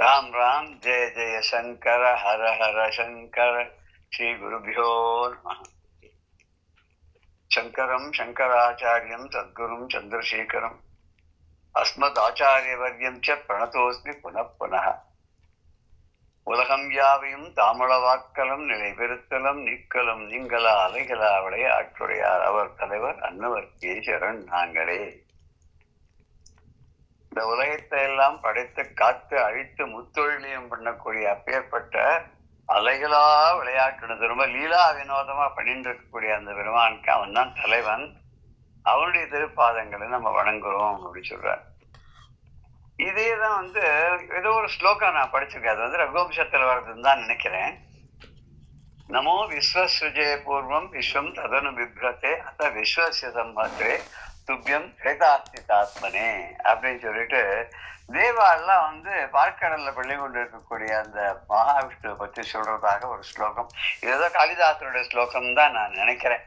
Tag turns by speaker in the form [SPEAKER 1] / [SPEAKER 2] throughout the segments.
[SPEAKER 1] राम राम जय जय शंकर हर हर शंकर श्री गुरुभ्यो नमः। शंकरं शंकराचार्यं सद्गुरुं चंद्रशेखरं अस्मदाचार्यवर्यं च प्रणतोस्मि पुनः पुनः। உலகம் யாவையும் தாமளவாக்கலம் நிலைபெறுத்தலம் நிக்கலம் நீங்களா அலைகளா விளைய ஆற்றுடையார் அவர் தலைவர் அன்னவர்க்கே சரண் நாங்களே. இந்த உலகத்தை எல்லாம் படைத்து காத்து அழித்து முத்தொழிலியம் பண்ணக்கூடிய அப்பேற்பட்ட அலைகளா விளையாட்டு ரொம்ப லீலா வினோதமா பண்ணிட்டு இருக்கக்கூடிய அந்த பெருமானுக்கு அவன் தான் தலைவன். அவனுடைய திருப்பாதங்களை நம்ம வணங்குறோம் அப்படின்னு சொல்றார். இதேதான் ஏதோ ஒரு ஸ்லோகம் நான் படிச்சிருக்கேன். அது ரகுவம்சத்துல வர்றதுன்னு தான் நினைக்கிறேன். நமோ விஸ்வசுஜய பூர்வம் விஸ்வம் ததனு பிப்ரத்தே அத்த விஸ்வசிய சம்பத்தே துப்பியம் வேதாஸ்திதாத்மனே அப்படின்னு சொல்லிட்டு தேவாலாம் பார்க்கடல்ல பள்ளி கொண்டு இருக்கக்கூடிய அந்த மகாவிஷ்ணுவை பத்தி சொல்றதாக ஒரு ஸ்லோகம். இதுதான் காளிதாசனுடைய ஸ்லோகம் தான் நான் நினைக்கிறேன்.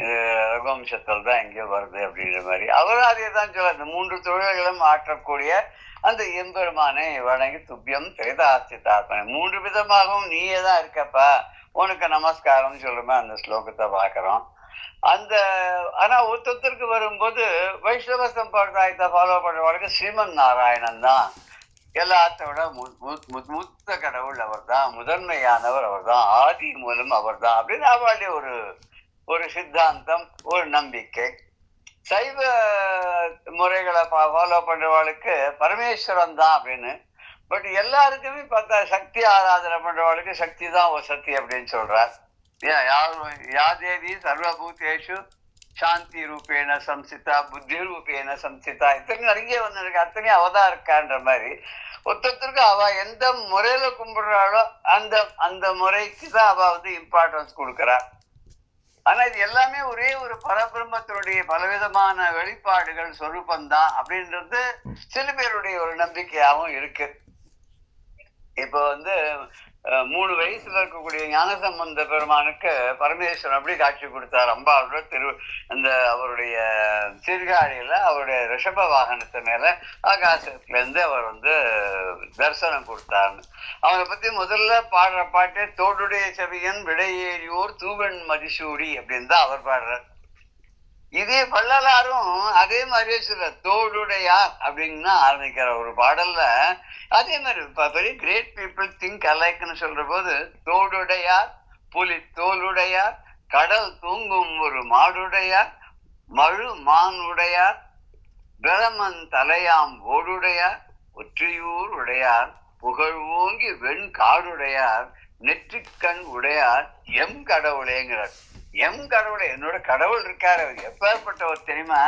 [SPEAKER 1] இது ரகுவம்சத்தில் தான் எங்கேயோ வருது அப்படின்ற மாதிரி. அவரும் அதே தான் சொல்ல, இந்த 3 தொழில்களும் ஆற்றக்கூடிய அந்த எம்பெருமானை வணங்கி துப்பியம் வேதாஸ்திதாத்மனே 3 விதமாகவும் நீயே தான் இருக்கப்பா, உனக்கு நமஸ்காரம் சொல்லுமே அந்த ஸ்லோகத்தை பாக்குறோம். ஆனா ஒருத்தருக்கு வரும்போது வைஷ்ணவ சம்பிரதாயத்தை ஃபாலோ பண்றவங்களுக்கு ஸ்ரீமன் நாராயணன் தான் எல்லாத்த விட முத்த கடவுள் அவர் தான், முதன்மையானவர் அவர் தான், ஆதி மூலம் அவர் தான் அப்படின்னு அவளுடைய ஒரு சித்தாந்தம், ஒரு நம்பிக்கை. சைவ முறைகளை ஃபாலோ பண்றவளுக்கு பரமேஸ்வரன் தான் அப்படின்னு. பட் எல்லாருக்குமே பார்த்தா சக்தி ஆராதனை பண்றவளுக்கு சக்தி தான் ஒரு சக்தி அப்படின்னு சொல்றார். யா தேவி சர்வபூதேஷு சாந்தி ரூபேன சம்சிதா புத்தி ரூபேன சம்சிதா இத்தனை நிறைய இருக்கு, அத்தனையும் அவதான் இருக்கான்ற மாதிரி ஒருத்தருக்கு அவ எந்த முறையில கும்பிடுறாளோ அந்த முறைக்கு தான் அவ இம்பார்ட்டன்ஸ் கொடுக்குறா. ஆனா இது எல்லாமே ஒரே ஒரு பரபிரம்மத்தினுடைய பலவிதமான வெளிப்பாடுகள் சொரூபந்தான் அப்படின்றது சில பேருடைய ஒரு நம்பிக்கையாகவும் இருக்கு. இப்போ 3 வயசுல இருக்கக்கூடிய ஞானசம்பந்த பெருமானுக்கு பரமேஸ்வரன் அப்படி காட்சி கொடுத்தார். அம்பாவோட அவருடைய சீர்காழியில அவருடைய ரிஷப வாகனத்து மேல ஆகாசத்துல இருந்து அவர் தரிசனம் கொடுத்தார்னு. அவனை பத்தி முதல்ல பாடுற பாட்டே தோடுடைய செவியன் விடையேறியோர் தூவன் மதிசூடி அப்படின்னு தான் அவர் பாடுறார். இதே வள்ளலாரும் அதே மாதிரியே சொல்ற தோடுடையார் அப்படின்னு ஆரம்பிக்கிற ஒரு பாடல்ல அதே மாதிரி வெரி கிரேட் பீப்புள் திங்க் அலைக்னு சொல்ற போது தோடுடையார் புலி தோலுடையார் கடல் தூங்கும் ஒரு மாடுடையார் மழு மான் உடையார் பிரமன் தலையாம் ஓடுடையார் ஒற்றியூர் உடையார் புகழ் ஓங்கி வெண் காடுடையார் நெற்றிக்கண் உடையார் எம் கடவுளேங்கிறார். எம் கடவுளை என்னோட கடவுள் இருக்காரு. அவர் எப்பேற்பட்டவர் தெரியுமா?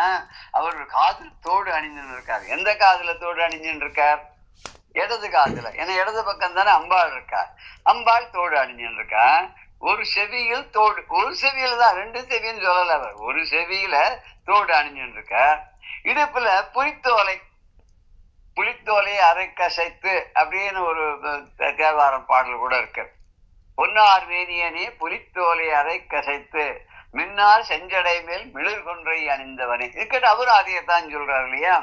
[SPEAKER 1] அவர் காதில் தோடு அணிஞ்சுன்னு இருக்காரு. எந்த காதுல தோடு அணிஞ்சுன்னு இருக்கார்? இடது காதுல. ஏன்னா இடது பக்கம் தானே அம்பாள் இருக்கார். அம்பாள் தோடு அணிஞ்சுன்னு இருக்கா. ஒரு செவியில் தோடு, ஒரு செவியில தான், 2 செவின்னு சொல்லல அவர், ஒரு செவியில தோடு அணிஞ்சுன்னு இருக்கா. இடுப்புல புலித்தோலை அரை கசைத்து அப்படின்னு ஒரு தேவாரம் பாடல் கூட இருக்கு. பொன்னார் வேதியனே புலித்தோலை அரை கசைத்து மின்னார் செஞ்சடை மேல் மிளர் கொன்றை அணிந்தவனே இருக்கட்டும். அவரும் அதையத்தான் சொல்றாரு இல்லையா.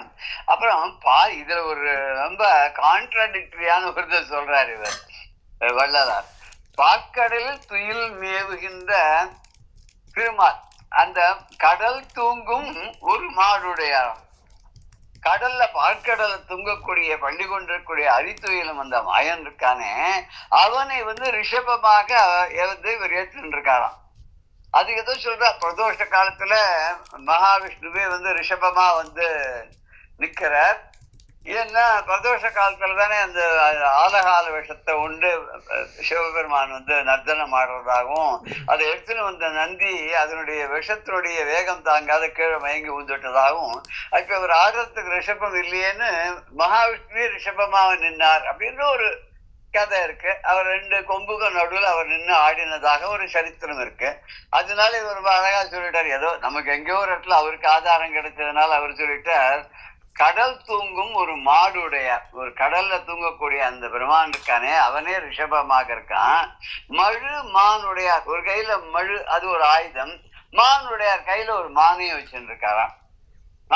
[SPEAKER 1] அப்புறம் இதுல ஒரு ரொம்ப கான்ட்ராடிக்டரியான ஒரு சொல்றாரு இவர் வள்ளலார். பாக்கடலில் துயில் மேவுகின்ற திருமால் அந்த கடல் தூங்கும் ஒரு மாடுடையார். கடல்ல பார்க்கடல தூங்கக்கூடிய பள்ளி கொண்டிருக்கூடிய அரித்துயிலும் அந்த மாயன் இருக்கானே அவனை ரிஷபமாக இவர் ஏற்றுன்னு இருக்காராம். அதுக்கு எதோ சொல்ற பிரதோஷ காலத்துல மகாவிஷ்ணுவே ரிஷபமா நிக்கிறார். ஏன்னா பிரதோஷ காலத்துல தானே அந்த ஆலகால விஷத்தை உண்டு சிவபெருமான் நர்த்தனம் ஆடுறதாகவும் அதை எடுத்துன்னு வந்த நந்தி அதனுடைய விஷத்தினுடைய வேகம் தாங்காத கீழே மயங்கி ஊந்துட்டதாகவும் இப்ப அவர் ஆடுறதுக்கு ரிஷபம் இல்லையேன்னு மகாவிஷ்ணுவே ரிஷபமாக நின்னார் அப்படின்ற ஒரு கதை இருக்கு. அவர் 2 கொம்புகள் நடுவில் அவர் நின்று ஆடினதாக ஒரு சரித்திரம் இருக்கு. அதனால இவர் ரொம்ப அழகா சொல்லிட்டார். ஏதோ நமக்கு எங்கேயோ ஒரு இடத்துல அவருக்கு ஆதாரம் கிடைச்சதுனால அவர் சொல்லிட்டார், கடல் தூங்கும் ஒரு மாடுடையார். ஒரு கடல்ல தூங்கக்கூடிய அந்த பெருமான் இருக்கானே அவனே ரிஷபமாக இருக்கான். மழு மானுடையார், ஒரு கையில மழு, அது ஒரு ஆயுதம். மானுடையார் கையில ஒரு மானையும் வச்சுட்டு இருக்காராம்.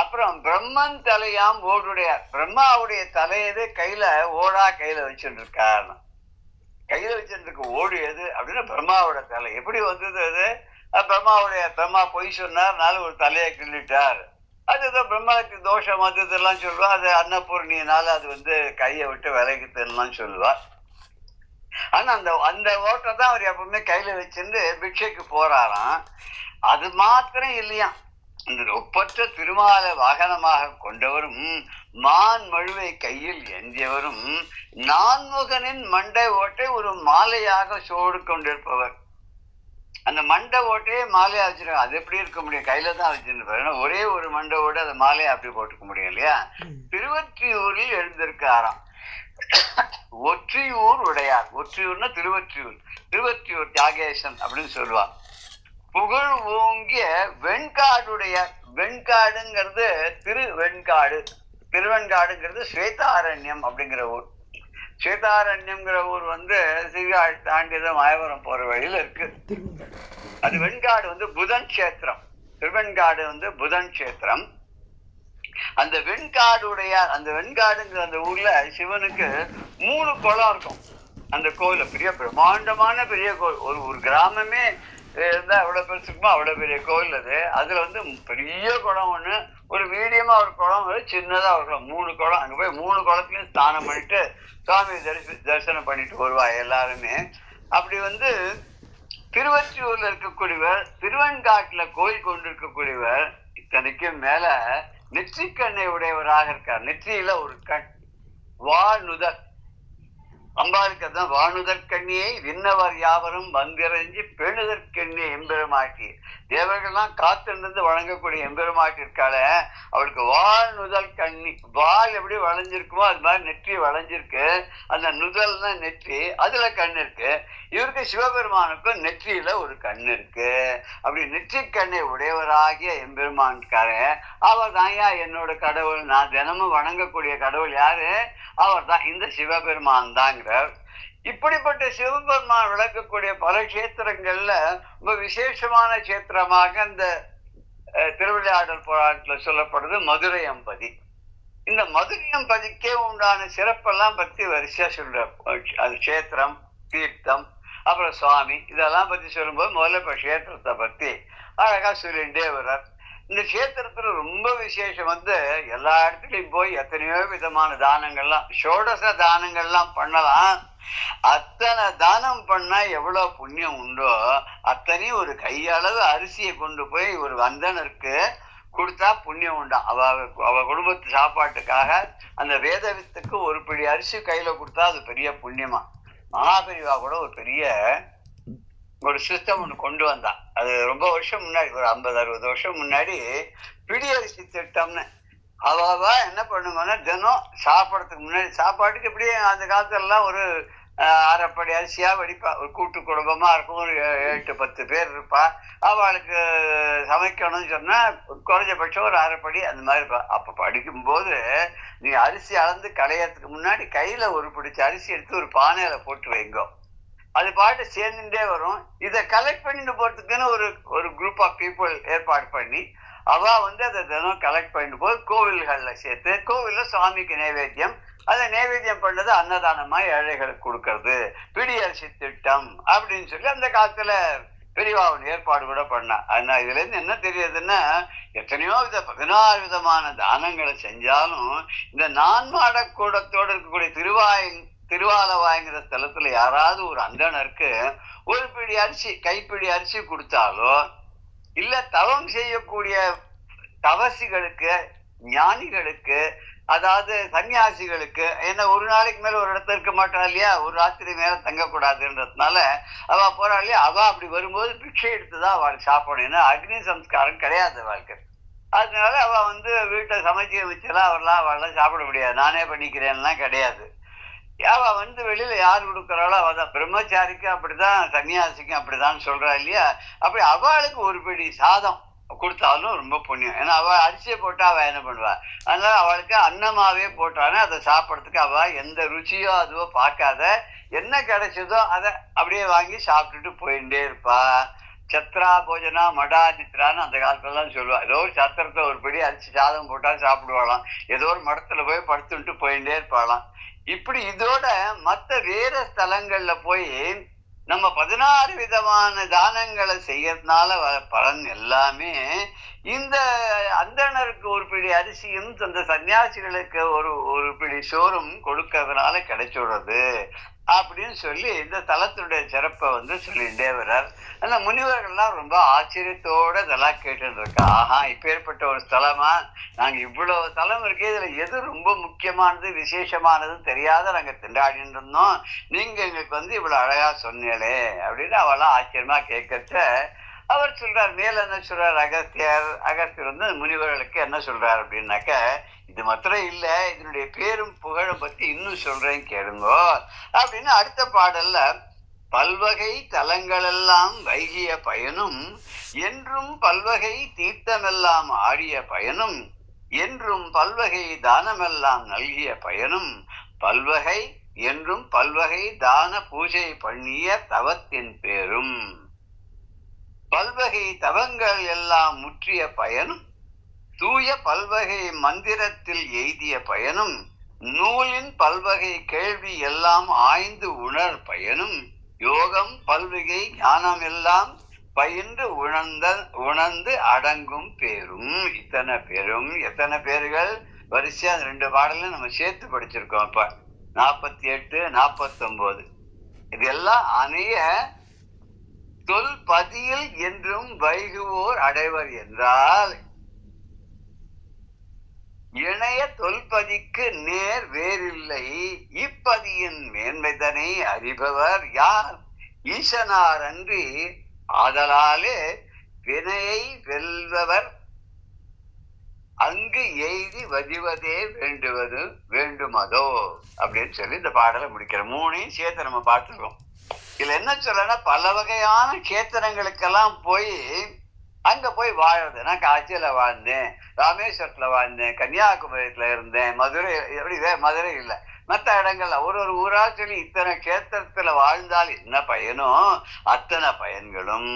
[SPEAKER 1] அப்புறம் பிரம்மன் தலையாம் ஓடுடையார், பிரம்மாவுடைய தலையது கையில ஓடா கையில வச்சுட்டு இருக்கார். கையில வச்சுட்டு இருக்க ஓடு எது அப்படின்னா பிரம்மாவோட தலை. எப்படி வந்தது அது? பிரம்மா பொய் சொன்னார், ஒரு தலையை கிள்ளிட்டார். அதுதான் பிரம்மாவுக்கு தோஷம் வந்ததெல்லாம் சொல்லுவா. அது அன்னபூர்ணியினால அது கையை விட்டு விலகித்தெல்லாம் சொல்லுவா. ஆனா அந்த ஓட்டை தான் அவர் எப்பவுமே கையில வச்சிருந்து பிக்ஷைக்கு போறாராம். அது மாத்திரம் இல்லையா, இந்த ஒப்பற்ற திருமாலை வாகனமாக கொண்டவரும் மான் மழுவை கையில் ஏந்தியவரும் நான்முகனின் மண்டை ஓட்டை ஒரு மாலையாக சோடு கொண்டிருப்பவர். அந்த மண்டை ஓட்டையே மாலையா வச்சிருக்காங்க. அது எப்படி இருக்க முடியும்? கையில தான் வச்சிருப்பாரு. ஒரே ஒரு மண்டை ஓட்டை அதை மாலையா அப்படி போட்டுக்க முடியும் இல்லையா? திருவொற்றியூரில் எழுந்திருக்காராம். ஒற்றியூர் உடையார். ஒற்றியூர்னா திருவொற்றியூர். திருவொற்றியூர் தியாகேசன் அப்படின்னு சொல்லுவார். புகழ் ஓங்கிய வெண்காடுடையார். வெண்காடுங்கிறது திருவெண்காடு. திருவெண்காடுங்கிறது ஸ்வேதாரண்யம் அப்படிங்கிற ஊர். ஸ்வேதாரண்யம்ங்கிற ஊர் சீர்காழி தாண்டிதான் மாயவரம் போற வழியில இருக்கு. அது வெண்காடு புதன் கஷேத்திரம். திருவெண்காடு புதன் கஷேத்திரம். அந்த வெண்காடுடையார், அந்த வெண்காடுங்கிற அந்த ஊர்ல சிவனுக்கு 3 குளம் இருக்கும். அந்த கோயில் பெரிய பிரம்மாண்டமான பெரிய கோயில். ஒரு கிராமமே இருந்தா எவ்வளவு பெருசுக்குமோ அவ்வளவு பெரிய கோயில் அது. அதுல பெரிய குளம் ஒண்ணு, ஒரு மீடியமா ஒரு குளம், சின்னதா ஒரு குளம், 3 குளம். அங்க போய் 3 குளத்துலயும் ஸ்நானம் பண்ணிட்டு சுவாமி தரிசனம் பண்ணிட்டு வருவா எல்லாருமே. அப்படி திருவொற்றியூர்ல இருக்கக்கூடியவர், திருவெண்காட்டுல கோயில் கொண்டிருக்கக்கூடியவர். இத்தனைக்கும் மேல நெற்றிக்கண்ணை உடையவராக இருக்கார். நெற்றியில ஒரு கண், வானுதல். அம்பாளுக்கு அதான் வானுதற்கண்ணியை விண்ணவர் யாவரும் வந்திறஞ்சி பெண்ணுதற்கண்ணியை எம்பெருமாட்டி. தேவர்கள்லாம் காத்திருந்து வழங்கக்கூடிய எம்பெருமாட்டி இருக்காள, அவளுக்கு வாழ்நுதல் கண்ணி. வால் எப்படி வளைஞ்சிருக்குமோ அது மாதிரி நெற்றி வளைஞ்சிருக்கு. அந்த நுதல்னா நெற்றி, அதுல கண் இருக்கு. இவருக்கு சிவபெருமானுக்கும் நெற்றியில ஒரு கண் இருக்கு. அப்படி நெற்றி கண்ணை உடையவராகிய எம்பெருமான் இருக்காரு. அவர் தான் என்னோட கடவுள், நான் தினமும் வணங்கக்கூடிய கடவுள் யாரு? அவர் தான் இந்த சிவபெருமான் தாங்கிறார். இப்படிப்பட்ட சிவபெருமான் விளக்கக்கூடிய பல கஷேத்திரங்கள்ல ரொம்ப விசேஷமான கஷேத்திரமாக இந்த திருவிளையாடல் புராணத்துல சொல்லப்படுது மதுரை அம்பதி. இந்த மதுரை அம்பதிக்கே உண்டான சிறப்பெல்லாம் பத்தி வரிசையா சொல்ற. அது கஷேத்திரம், தீர்த்தம், அப்புறம் சுவாமி, இதெல்லாம் பத்தி சொல்லும்போது முதல்ல இப்ப கஷேத்திரத்தை பத்தி அழகா சொல்லிண்டே வர்றார். இந்த கஷேத்திரத்துல ரொம்ப விசேஷம் எல்லா இடத்துலயும் போய் எத்தனையோ விதமான தானங்கள்லாம், ஷோடச தானங்கள்லாம் பண்ணலாம். அத்தனை தானம் பண்ணா எவ்வளவு புண்ணியம் உண்டோ அத்தனையும் ஒரு கையளவு அரிசியை கொண்டு போய் ஒரு வந்தனருக்கு கொடுத்தா புண்ணியம் உண்டா. அவ குடும்பத்து சாப்பாட்டுக்காக அந்த வேத வித்துக்கு ஒரு பிடி அரிசி கையில கொடுத்தா அது பெரிய புண்ணியமா. மகாபெரிவா கூட ஒரு பெரிய ஒரு சிஸ்டம் ஒண்ணு கொண்டு வந்தா. அது ரொம்ப வருஷம் முன்னாடி, ஒரு 50-60 வருஷம் முன்னாடி பிடி அரிசி திட்டம்னு. அவ என்ன பண்ணுங்கன்னா தினம் சாப்பிடறதுக்கு முன்னாடி, சாப்பாட்டுக்கு எப்படியே அந்த காலத்துல எல்லாம் ஒரு அரைப்படி அரிசியா வடிப்பா. ஒரு கூட்டு குடும்பமா இருக்கும், ஒரு 8-10 பேர் இருப்பா. அவளுக்கு சமைக்கணும்னு சொன்னா குறைஞ்சபட்சம் ஒரு அரைப்படி அந்த மாதிரி இருப்பா. அப்ப படிக்கும் போது நீ அரிசி அளந்து களையறதுக்கு முன்னாடி கையில ஒரு பிடிச்ச அரிசி எடுத்து ஒரு பானையில போட்டு வைங்கோ. அது பாட்டு சேர்ந்துட்டே வரும். இதை கலெக்ட் பண்ணிட்டு போறதுக்குன்னு ஒரு குரூப் ஆஃப் பீப்புள் ஏற்பாடு பண்ணி அவ அதை தினம் கலெக்ட் பண்ணிட்டு போய் கோவில்கள்ல சேர்த்து, கோவில்ல சுவாமிக்கு நைவேத்தியம், அதை நைவேத்தியம் பண்ணது அன்னதானமா ஏழைகளுக்கு கொடுக்கறது பிடி அரிசி திட்டம் அப்படின்னு சொல்லி அந்த காலத்துல பெரியவாவின் ஏற்பாடு கூட பண்ணா. ஆனா இதுல இருந்து என்ன தெரியுதுன்னா, எத்தனையோ 16 விதமான தானங்களை செஞ்சாலும் இந்த நான்மாட கூடத்தோடு இருக்கக்கூடிய திருவாலவாய்ங்கிற ஸ்தலத்துல யாராவது ஒரு அந்தணருக்கு ஒரு பிடி அரிசி, கைப்பிடி அரிசி கொடுத்தாலோ, இல்ல தவம் செய்யக்கூடிய தவசிகளுக்கு, ஞானிகளுக்கு, அதாவது சன்னியாசிகளுக்கு, ஏன்னா ஒரு நாளைக்கு மேல ஒரு இடத்துல இருக்க மாட்டா இல்லையா, ஒரு ராத்திரி மேல தங்கக்கூடாதுன்றதுனால அவ போறா இல்லையா, அவ அப்படி வரும்போது பிக்ஷை எடுத்துதான் அவளுக்கு சாப்பிடணும். ஏன்னா அக்னி சம்ஸ்காரம் கிடையாது அவளுக்கு. அதனால அவ வீட்டை சமைச்சு வச்செல்லாம் அவெல்லாம் சாப்பிட முடியாது. நானே பண்ணிக்கிறேன்லாம் கிடையாது. அவ வெளியில யார் கொடுக்கறாளோ அவதான். பிரம்மச்சாரிக்கு அப்படிதான், சன்னியாசிக்கும் அப்படிதான் சொல்றா இல்லையா. அப்படி அவளுக்கு ஒரு பிடி சாதம் கொடுத்தாலும் ரொம்ப புண்ணியம். ஏன்னா அவ அரிசியை போட்டா அவ என்ன பண்ணுவா, அதனால அவளுக்கு அன்னமாவே போட்டானே அதை சாப்பிடறதுக்கு அவ எந்த ருச்சியோ அதுவோ பார்க்காத என்ன கிடைச்சதோ அதை அப்படியே வாங்கி சாப்பிட்டுட்டு போயிட்டே இருப்பா. சத்ரா போஜனா மடாதித்ரான்னு அந்த காலத்துலலாம் சொல்லுவா. ஏதோ ஒரு சத்திரத்தை ஒரு படி அரிசி சாதம் போட்டா சாப்பிடுவாளாம், ஏதோ ஒரு மடத்துல போய் படுத்துட்டு போயிட்டே இருப்பாளாம். இப்படி இதோட மத்த வேற ஸ்தலங்கள்ல போய் நம்ம 16 விதமான தானங்களை செய்யறதுனால பலன் எல்லாமே இந்த அந்தணருக்கு ஒரு பிடி அரிசியும் அந்த சன்னியாசிகளுக்கு ஒரு பிடி சோறும் கொடுக்கறதுனால கிடைச்சுடுறது அப்படின்னு சொல்லி இந்த தலத்துடைய சிறப்பை சொல்லிட்டே வர்றார். அந்த முனிவர்கள்லாம் ரொம்ப ஆச்சரியத்தோட இதெல்லாம் கேட்டுட்டு இருக்கா. ஆஹா, இப்பேற்பட்ட ஒரு ஸ்தலமா, நாங்க இவ்வளவு ஸ்தலம் இருக்கு, இதுல எது ரொம்ப முக்கியமானது விசேஷமானதுன்னு தெரியாத நாங்க திண்டாடிட்டு இருந்தோம், நீங்க எங்களுக்கு இவ்வளவு அழகா சொன்னீங்களே அப்படின்னு அவெல்லாம் ஆச்சரியமா கேட்கச்ச அவர் சொல்றார். மேல என்ன சொல்றார் அகஸ்தியர் முனிவர்களுக்கு என்ன சொல்றார் அப்படின்னாக்க, இது மாத்திரம் இல்ல, இதனுடைய பேரும் புகழும் பத்தி இன்னும் சொல்றேன் கேளுங்கோ அப்படின்னு அடுத்த பாடல்ல, பல்வகை தலங்களெல்லாம் வைகிய பயனும் என்றும் பல்வகை தீர்த்தமெல்லாம் ஆடிய பயனும் என்றும் பல்வகை தானமெல்லாம் நல்கிய பயனும் பல்வகை என்றும் பல்வகை தான பூஜை பண்ணிய தவத்தின் பேரும் பல்வகை தவங்கள் எல்லாம் முற்றிய பயனும் தூய பல்வகை மந்திரத்தில் எய்திய பயனும் நூலின் பல்வகை கேள்வி எல்லாம் ஆய்ந்து உணர் பயனும் யோகம் பல்வகை ஞானம் எல்லாம் பயின்று உணர்ந்து அடங்கும் பேரும். இத்தனை பேரும் எத்தனை பேர்கள் வரிசையா 2 பாடலும் நம்ம சேர்த்து படிச்சிருக்கோம். இப்ப 48, 49 இதெல்லாம் அணைய தொல் பதியில் என்றும் வைகுவோர் அடைவர் என்றால், இணைய தொல்பதிக்கு நேர் வேறில்லை இப்பதியின் மேன்மைதனை அறிபவர் யார் ஈசனார் அன்றி, ஆதலாலே வினையை வெல்பவர் அங்கு எய்தி வதிவதே வேண்டுமதோ அப்படின்னு சொல்லி இந்த பாடலை முடிக்கிற. 3ஐயும் சேர்த்து நம்ம பார்த்துருக்கோம். இதுல என்ன சொல்லனா, பல வகையான கேத்திரங்களுக்கெல்லாம் போய் அங்க போய் வாழறது. நான் காட்சியில வாழ்ந்தேன், ராமேஸ்வரத்துல வாழ்ந்தேன், கன்னியாகுமரியில இருந்தேன், மதுரை இல்ல மற்ற இடங்கள்ல ஒரு ஊரா சொல்லி இத்தனை கேத்திரத்துல வாழ்ந்தால் என்ன பயனும் அத்தனை பயன்களும்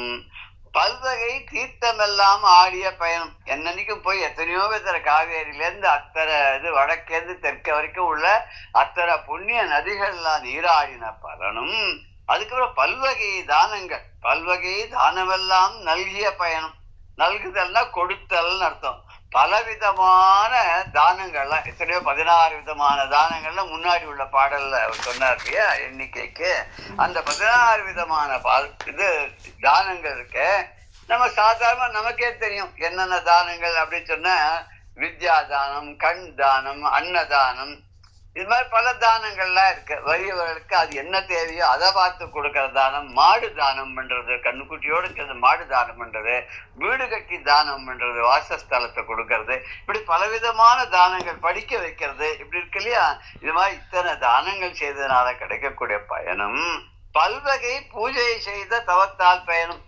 [SPEAKER 1] பல்வகை தீர்த்தமெல்லாம் ஆடிய பயணம். என்னன்னைக்கும் போய் எத்தனையோ பேர் காவேரியில இருந்து அத்தனை வடக்கேந்து தெற்க வரைக்கும் உள்ள அத்தனை புண்ணிய நதிகள்லாம் நீராடின பலனும், அதுக்கப்புறம் பல்வகை தானங்கள், பல்வகை தானமெல்லாம் நல்கிய பயணம். நல்குதல்னா கொடுத்தல்னு அர்த்தம். பலவிதமான தானங்கள்லாம் எத்தனையோ 16 விதமான தானங்கள்ல முன்னாடி உள்ள பாடல்ல அவர் சொன்னார் இல்லையா எண்ணிக்கைக்கு. அந்த 16 விதமான தானங்கள் இருக்க நம்ம சாதாரண நமக்கே தெரியும் என்னென்ன தானங்கள் அப்படின்னு சொன்னா, வித்யா தானம், கண் தானம், அன்னதானம், இது மாதிரி பல தானங்கள்லாம் இருக்கு. வறியவர்களுக்கு அது என்ன தேவையோ அதை பார்த்து கொடுக்கற தானம், மாடு தானம் பண்றது, கண்ணுக்குட்டியோடு சேர்ந்து மாடு தானம் பண்றது, வீடு கட்டி தானம் பண்றது, வாசஸ்தலத்தை கொடுக்கறது, இப்படி பலவிதமான தானங்கள், படிக்க வைக்கிறது, இப்படி இருக்கு இல்லையா. இது மாதிரி இத்தனை தானங்கள் செய்ததுனால கிடைக்கக்கூடிய பயனும் பல்வகை பூஜை செய்த தவத்தால் பயனும்.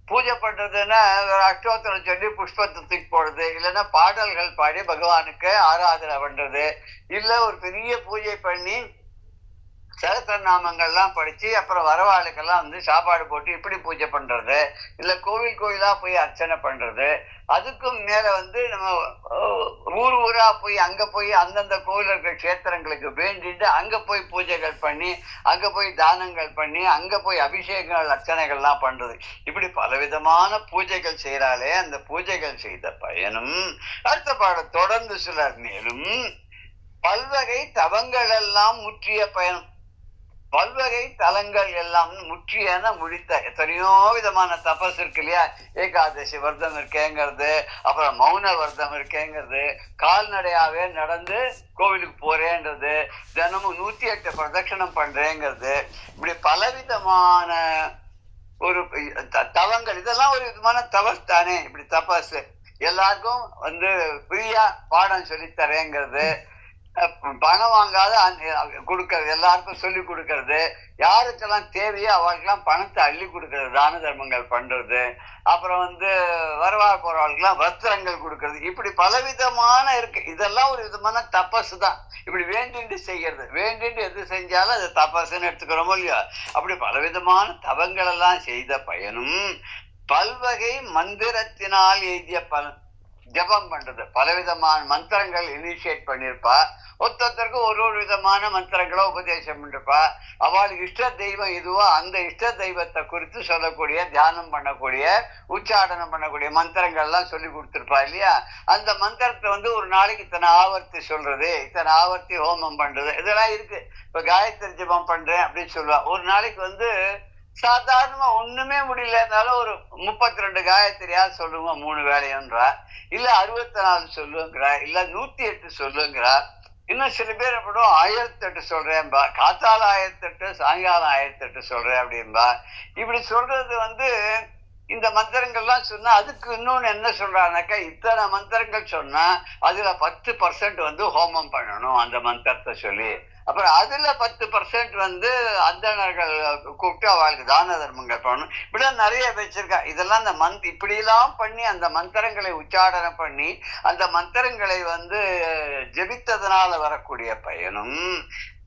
[SPEAKER 1] பூஜை பண்றதுன்னா அஷ்டோத்திரம் சொல்லி புஷ்பத்தை தூக்கி போடுறது, இல்லைன்னா பாடல்கள் பாடி பகவானுக்கு ஆராதனை பண்றது, இல்ல ஒரு பெரிய பூஜை பண்ணி சகஸ்ரநாமங்கள்லாம் படிச்சு அப்புறம் வரவாளுக்கெல்லாம் சாப்பாடு போட்டு இப்படி பூஜை பண்றது, இல்ல கோயிலா போய் அர்ச்சனை பண்றது. அதுக்கும் மேல நம்ம ஊரா போய் அங்க போய் அந்தந்த கோயில் இருக்கிற கஷேத்திரங்களுக்கு வேண்டிட்டு அங்க போய் பூஜைகள் பண்ணி, அங்க போய் தானங்கள் பண்ணி, அங்க போய் அபிஷேகங்கள் அர்ச்சனைகள்லாம் பண்றது. இப்படி பலவிதமான பூஜைகள் செய்யறாலே அந்த பூஜைகள் செய்த பயனும். அடுத்த பாடம் தொடர்ந்து சிலர் மேலும் பல்வகை தவங்கள் எல்லாம் முற்றிய பயனும். பல்வகை தலங்கள் எல்லாம் முற்றியன முடித்த எத்தனையோ விதமான தபஸ் இருக்கு இல்லையா. ஏகாதசி விரதம் இருக்கேங்கிறது, அப்புறம் மௌன விரதம் இருக்கேங்கிறது, கால்நடையாவே நடந்து கோவிலுக்கு போறேன்றது, தினமும் 108 பிரதட்சணம் பண்றேங்கிறது, இப்படி பலவிதமான ஒரு தவங்கள். இதெல்லாம் ஒரு விதமான தபஸ் தானே. இப்படி தபஸ் எல்லாருக்கும் ஃப்ரீயா பாடம் சொல்லித்தரேங்கிறது, பணம் வாங்காத கொடுக்கறது, எல்லாருக்கும் சொல்லி கொடுக்கறது, யாருக்கெல்லாம் தேவையோ அவளுக்கெல்லாம் பணத்தை அள்ளி கொடுக்கறது, தான தர்மங்கள் பண்றது, அப்புறம் வரவா போறவர்களுக்கெல்லாம் வஸ்திரங்கள் கொடுக்கறது, இப்படி பலவிதமான இருக்கு. இதெல்லாம் ஒரு விதமான தபசு தான். இப்படி வேண்டிட்டு செய்யறது, வேண்டிட்டு எது செஞ்சாலும் அது தபசுன்னு எடுத்துக்கிறோமோ இல்லையா? அப்படி பலவிதமான தவங்கள் எல்லாம் செய்த பயனும் பல்வகை மந்திரத்தினால் எய்திய பலன். ஜபம் பண்றது, பலவிதமான மந்திரங்கள் இனிஷியேட் பண்ணிருப்பா, ஒருத்தருக்கு ஒரு ஒரு விதமான மந்திரங்களை உபதேசம் பண்ணிருப்பா. அவளுக்கு இஷ்ட தெய்வம் எதுவோ அந்த இஷ்ட தெய்வத்தை குறித்து சொல்லக்கூடிய, தியானம் பண்ணக்கூடிய, உச்சாடனம் பண்ணக்கூடிய மந்திரங்கள் எல்லாம் சொல்லி கொடுத்துருப்பா இல்லையா? அந்த மந்திரத்தை ஒரு நாளைக்கு இத்தனை ஆவர்த்தி சொல்றது, இத்தனை ஆவர்த்தி ஹோமம் பண்றது, இதெல்லாம் இருக்கு. இப்ப காயத்ரி ஜபம் பண்றேன் அப்படின்னு சொல்லுவா. ஒரு நாளைக்கு சாதாரணமா ஒண்ணுமே முடியலனாலும் ஒரு 32 காயத்ரியா சொல்லுங்க 3 வேலையன்றா, இல்ல 64 சொல்லுங்கிறா, இல்ல 108 சொல்லுங்கிறா. இன்னும் சில பேர் எப்படும் 1008 சொல்றேன்பா, காத்தால 1008, சாயங்காலம் 1008 சொல்றேன் அப்படின்பா. இப்படி சொல்றது இந்த மந்திரங்கள்லாம் சொன்னா அதுக்கு இன்னொன்னு என்ன சொல்றானாக்கா, இத்தனை மந்திரங்கள் சொன்னா அதுல 10% ஹோமம் பண்ணணும் அந்த மந்திரத்தை சொல்லி. அப்புறம் அதுல 10% அந்தணர்கள் கூப்பிட்டு அவளுக்கு தான தர்மங்கள் பண்ணணும். இப்படிலாம் நிறைய வச்சிருக்கா. இதெல்லாம் அந்த இப்படி எல்லாம் பண்ணி அந்த மந்திரங்களை உச்சாடனம் பண்ணி அந்த மந்திரங்களை ஜெபித்ததனால வரக்கூடிய பயனும்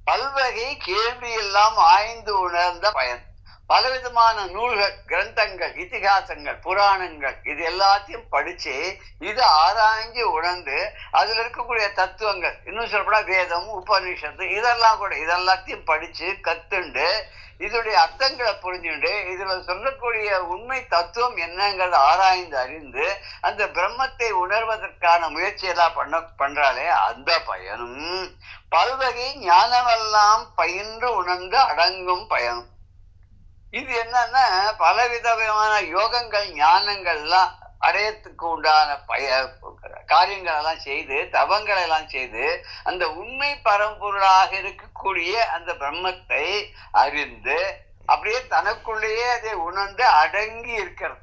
[SPEAKER 1] பல்வகை கேள்வி எல்லாம் ஆய்ந்து உணர்ந்த பயன். பலவிதமான நூல்கள், கிரந்தங்கள், இதிகாசங்கள், புராணங்கள், இது எல்லாத்தையும் படிச்சு இது ஆராய்ஞ்சு உணர்ந்து அதுல இருக்கக்கூடிய தத்துவங்கள், இன்னும் சொல்லப்படா வேதம், உபநிஷத்து, இதெல்லாத்தையும் படிச்சு கத்துண்டு இதோடைய அர்த்தங்களை புரிஞ்சுண்டு இதுல சொல்லக்கூடிய உண்மை தத்துவம் என்னங்கிறத ஆராய்ந்து அறிந்து அந்த பிரம்மத்தை உணர்வதற்கான முயற்சியெல்லாம் பண்றாலே அந்த பயனும் பல்வகை ஞானமெல்லாம் பயின்று உணர்ந்து அடங்கும் பயனும். இது என்னன்னா பலவிதமான யோகங்கள், ஞானங்கள்லாம் அடையத்துக்கு உண்டான காரியங்கள் எல்லாம் செய்து, தவங்களை எல்லாம் செய்து அந்த உண்மை பரம்பொருளாக இருக்கக்கூடிய அந்த பிரம்மத்தை அறிந்து அப்படியே தனக்குள்ளேயே அதை உணர்ந்து அடங்கி இருக்கிறது.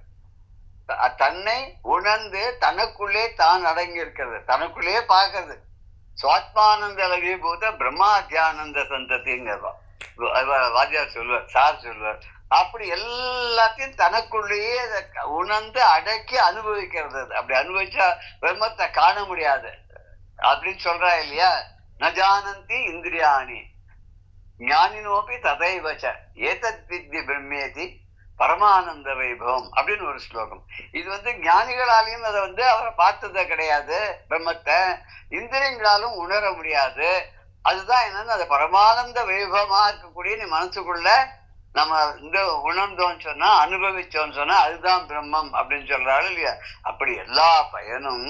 [SPEAKER 1] தன்னை உணர்ந்து தனக்குள்ளே தான் அடங்கி இருக்கிறது, தனக்குள்ளேயே பார்க்கறது. சுவாத்மானந்த லகீபூத பிரம்மாத்தியானந்த சந்ததிங்கிறதா வாத்தியார் சொல்லுவார், சார் சொல்லுவார். அப்படி எல்லாத்தையும் தனக்குள்ளேயே உணர்ந்து அடக்கி அனுபவிக்கிறது. அப்படி அனுபவிச்சா பிரம்மத்தை காண முடியாது அப்படின்னு சொல்றா இல்லையா? நஜானந்தி இந்திரியாணி ஞானினோபி ததைவச்ச ஏதத் வித்ய பிரம்மேதி பரமானந்த வைபவம் அப்படின்னு ஒரு ஸ்லோகம். இது ஞானிகளாலையும் அதை அவரை பார்த்தது கிடையாது, பிரம்மத்தை இந்திரியங்களாலும் உணர முடியாது. அதுதான் என்னன்னா அது பரமானந்த வைபவமா இருக்கக்கூடிய நீ மனசுக்குள்ள நம்ம உணர்ந்தோன்னு சொன்னா, அனுபவிச்சோன்னு சொன்னா அதுதான் பிரம்மம் அப்படின்னு சொல்றாரு இல்லையா? அப்படி எல்லா பயனும்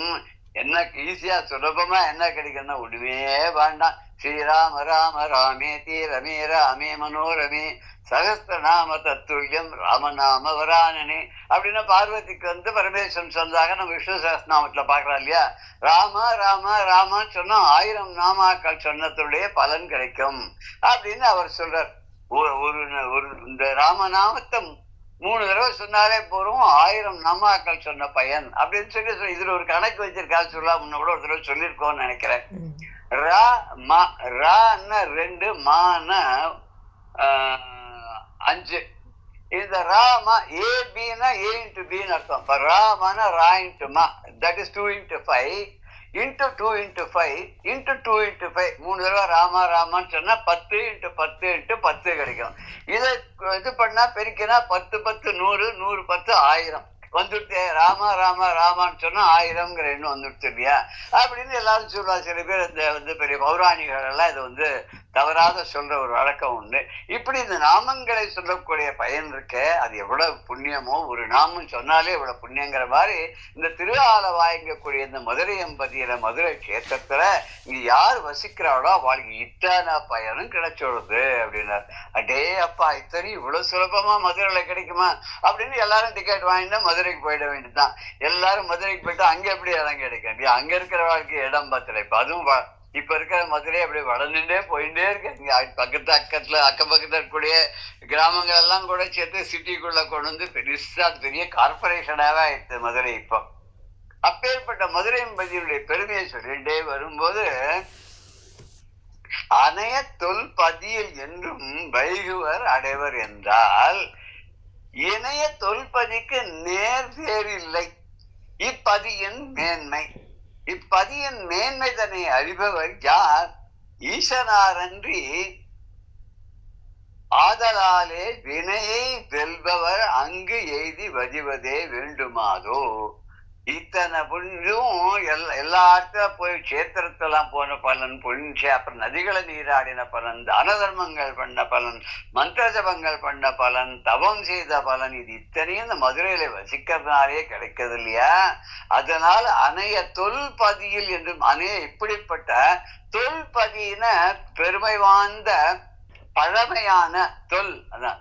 [SPEAKER 1] என்ன ஈஸியா சுலபமா என்ன கிடைக்கும்னா ஒண்ணுமே வேண்டாம். ஸ்ரீராம ராம ராமேதி ரமே ராமே மனோரமே சகஸ்திரநாம தத்துல்யம் ராமநாம வரானனே அப்படின்னு பார்வதிக்கு பரமேஸ்வரன் சொன்னதாக நம்ம விஷ்ணு சகஸ்திரநாமத்துல பாக்குறோம் இல்லையா? ராம ராம ராமன்னு சொன்னா 1000 நாமாக்கள் சொன்னதுடைய பலன் கிடைக்கும் அப்படின்னு அவர் சொல்றார். ஒரு இந்த ராமநாமத்தை 3 தடவை சொன்னாலே போறோம் 1000 நாமாக்கள் சொன்ன பயன் அப்படின்னு சொல்லி இதுல ஒரு கணக்கு வச்சிருக்காரு. சொல்லா முன்ன கூட ஒரு தடவை சொல்லியிருக்கோம்னு நினைக்கிறேன். ரா மா, ரான்னா 2, மான்னா 5. இந்த ராமா ஏபின்னா ஏ இன்ட்டு பின்னு அர்த்தம். இப்ப ராமானா ரா இன்ட்டு மா, that is 2 into 5 into 2 into 5 into 2 into 5. 3 தடவை ராமா ராமான்னு சொன்னா 10 into 10 into 10 கிடைக்கும். இதை இது பண்ணா பெருக்கினா 10 10 100 100 10 1000 வந்துட்டு ராமா ராமா ராமான்னு சொன்னா 1000ங்கிற எண்ணம் வந்துடுச்சு இல்லையா? அப்படின்னு எல்லாரும் சொல்லுவா. சில பேர் இந்த பெரிய பௌராணிகள் எல்லாம் இது தவறாக சொல்ற ஒரு வழக்கம் உண்டு. இப்படி இந்த நாமங்களை சொல்லக்கூடிய பயன் இருக்க அது எவ்வளவு புண்ணியமோ, ஒரு நாமம் சொன்னாலே எவ்வளவு புண்ணியங்கிற மாதிரி இந்த திருஆலவாயங்கக்கூடிய இந்த மதுரை எம்பதியில மதுரை கஷேத்திரத்துல இங்க யார் வசிக்கிறாளோ அவளுக்கு இத்தனை பயனும் கிடைச்சோடுது அப்படின்னாரு. அடே அப்பா, இத்தனை இவ்வளவு சுலபமா மதுரையில கிடைக்குமா அப்படின்னு எல்லாரும் டிக்கெட் வாங்கினா மதுரைக்கு போயிட வேண்டியதுதான். எல்லாரும் மதுரைக்கு போயிட்டு அங்க எப்படி இடம் கிடைக்கும்? அங்க இருக்கிற வாழ்க்கை இடம் பத்தல. இப்ப அதுவும் இப்ப இருக்கிற மதுரை அப்படி வளர்ந்துட்டே போயிட்டே இருக்கு. இங்க அக்கம் பக்கத்துல இருக்கக்கூடிய கிராமங்கள் எல்லாம் கூட சேர்த்து சிட்டிக்குள்ள கொண்டு பெருசா பெரிய கார்பரேஷனாவே ஆயிடுச்சு மதுரை. இப்போ அப்பேற்பட்ட மதுரை பதியுடைய பெருமையை சொல்லிட்டே வரும்போது அணைய தொல்பதியில் என்றும் வைகுவர் அடைவர் என்றால் இணைய தொல்பதிக்கு நேர் வேறு இல்லை. இப்பதியின் மேன்மை, இப்பதியின் மேன்மை தன்னை அறிபவர் யார்? ஈசனாரன்றி. ஆதலாலே வினையை வெல்பவர் அங்கு எய்தி வதிவதே வேண்டுமாதோ. இத்தனை புண்ணியம் எல்லா இடத்துல போய் கஷேத்திரத்தெல்லாம் போன பலன், புண்ணிய அப்புறம் நதிகளை நீராடின பலன், தான தர்மங்கள் பண்ண பலன், மந்திர ஜபங்கள் பண்ண பலன், தவம் செய்த பலன், இது இத்தனையும் இந்த மதுரையில வசிக்கிறதுனாலே கிடைக்கிறது இல்லையா? அதனால அணைய தொல்பதியில் என்றும் அணைய இப்படிப்பட்ட தொல்பதியின பெருமை வாய்ந்த பழமையான தொல், அதான்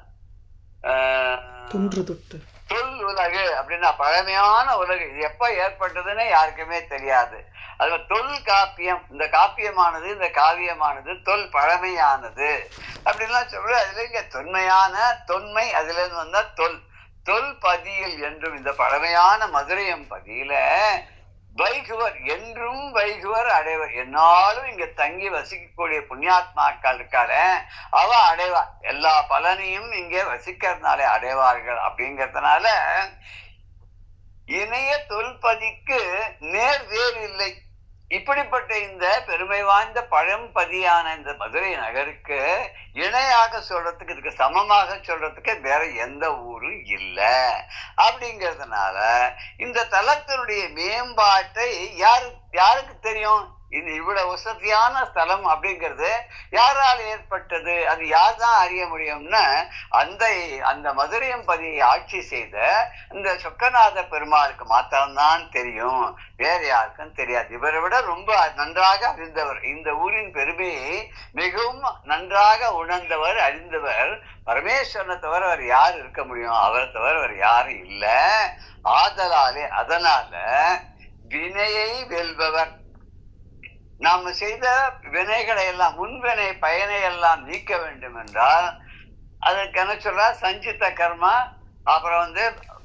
[SPEAKER 1] தொல் உலகு அப்படின்னா பழமையான உலகு. இது எப்ப ஏற்பட்டதுன்னு யாருக்குமே தெரியாது. அது தொல் காப்பியம், இந்த காப்பியமானது இந்த காவியமானது தொல் பழமையானது அப்படின்லாம் சொல்ற. அதுல இங்க தொன்மையான தொன்மை அதுல இருந்து வந்தா தொல். தொல் பதியில் என்றும் இந்த பழமையான மதுரையம் பதியில வைகுவர் என்றும் வைகுவர் அடைவர். என்னாலும் இங்க தங்கி வசிக்கக்கூடிய புண்ணியாத்மாக்கள் இருக்காள அவ அடைவார். எல்லா பலனையும் இங்கே வசிக்கிறதுனாலே அடைவார்கள். அப்படிங்கிறதுனால இணைய தொல்பதிக்கு நேர் வேறு இல்லை. இப்படிப்பட்ட இந்த பெருமை வாய்ந்த பழம்பதியான இந்த மதுரை நகருக்கு இணையாக சொல்றதுக்கு, இதுக்கு சமமாக சொல்றதுக்கு வேற எந்த ஊரும் இல்லை. அப்படிங்கிறதுனால இந்த தலத்தினுடைய மேம்பாட்டை யாருக்கு தெரியும்? இது இவ்வளவு வசதியான ஸ்தலம் அப்படிங்கிறது யாரால் ஏற்பட்டது, அது யார் தான் அறிய முடியும்னா அந்த மதுரையம்பதியை ஆட்சி செய்த இந்த சொக்கநாத பெருமாளுக்கு மாத்திரம்தான் தெரியும், வேற யாருக்கும் தெரியாது. இவரை விட ரொம்ப நன்றாக அறிந்தவர், இந்த ஊரின் பெருமையை மிகவும் நன்றாக உணர்ந்தவர் அறிந்தவர் பரமேஸ்வரனை தவிர அவர் யார் இருக்க முடியும்? அவரை தவிர அவர் யாரும் இல்லை. அதனால வினையை வெல்பவர், நாம செய்த வினைகளை எல்லாம், முன்வினை பயனை எல்லாம் நீக்க வேண்டும் என்றால் அதுக்கு என்ன சொல்ற? சஞ்சித கர்மா, அப்புறம்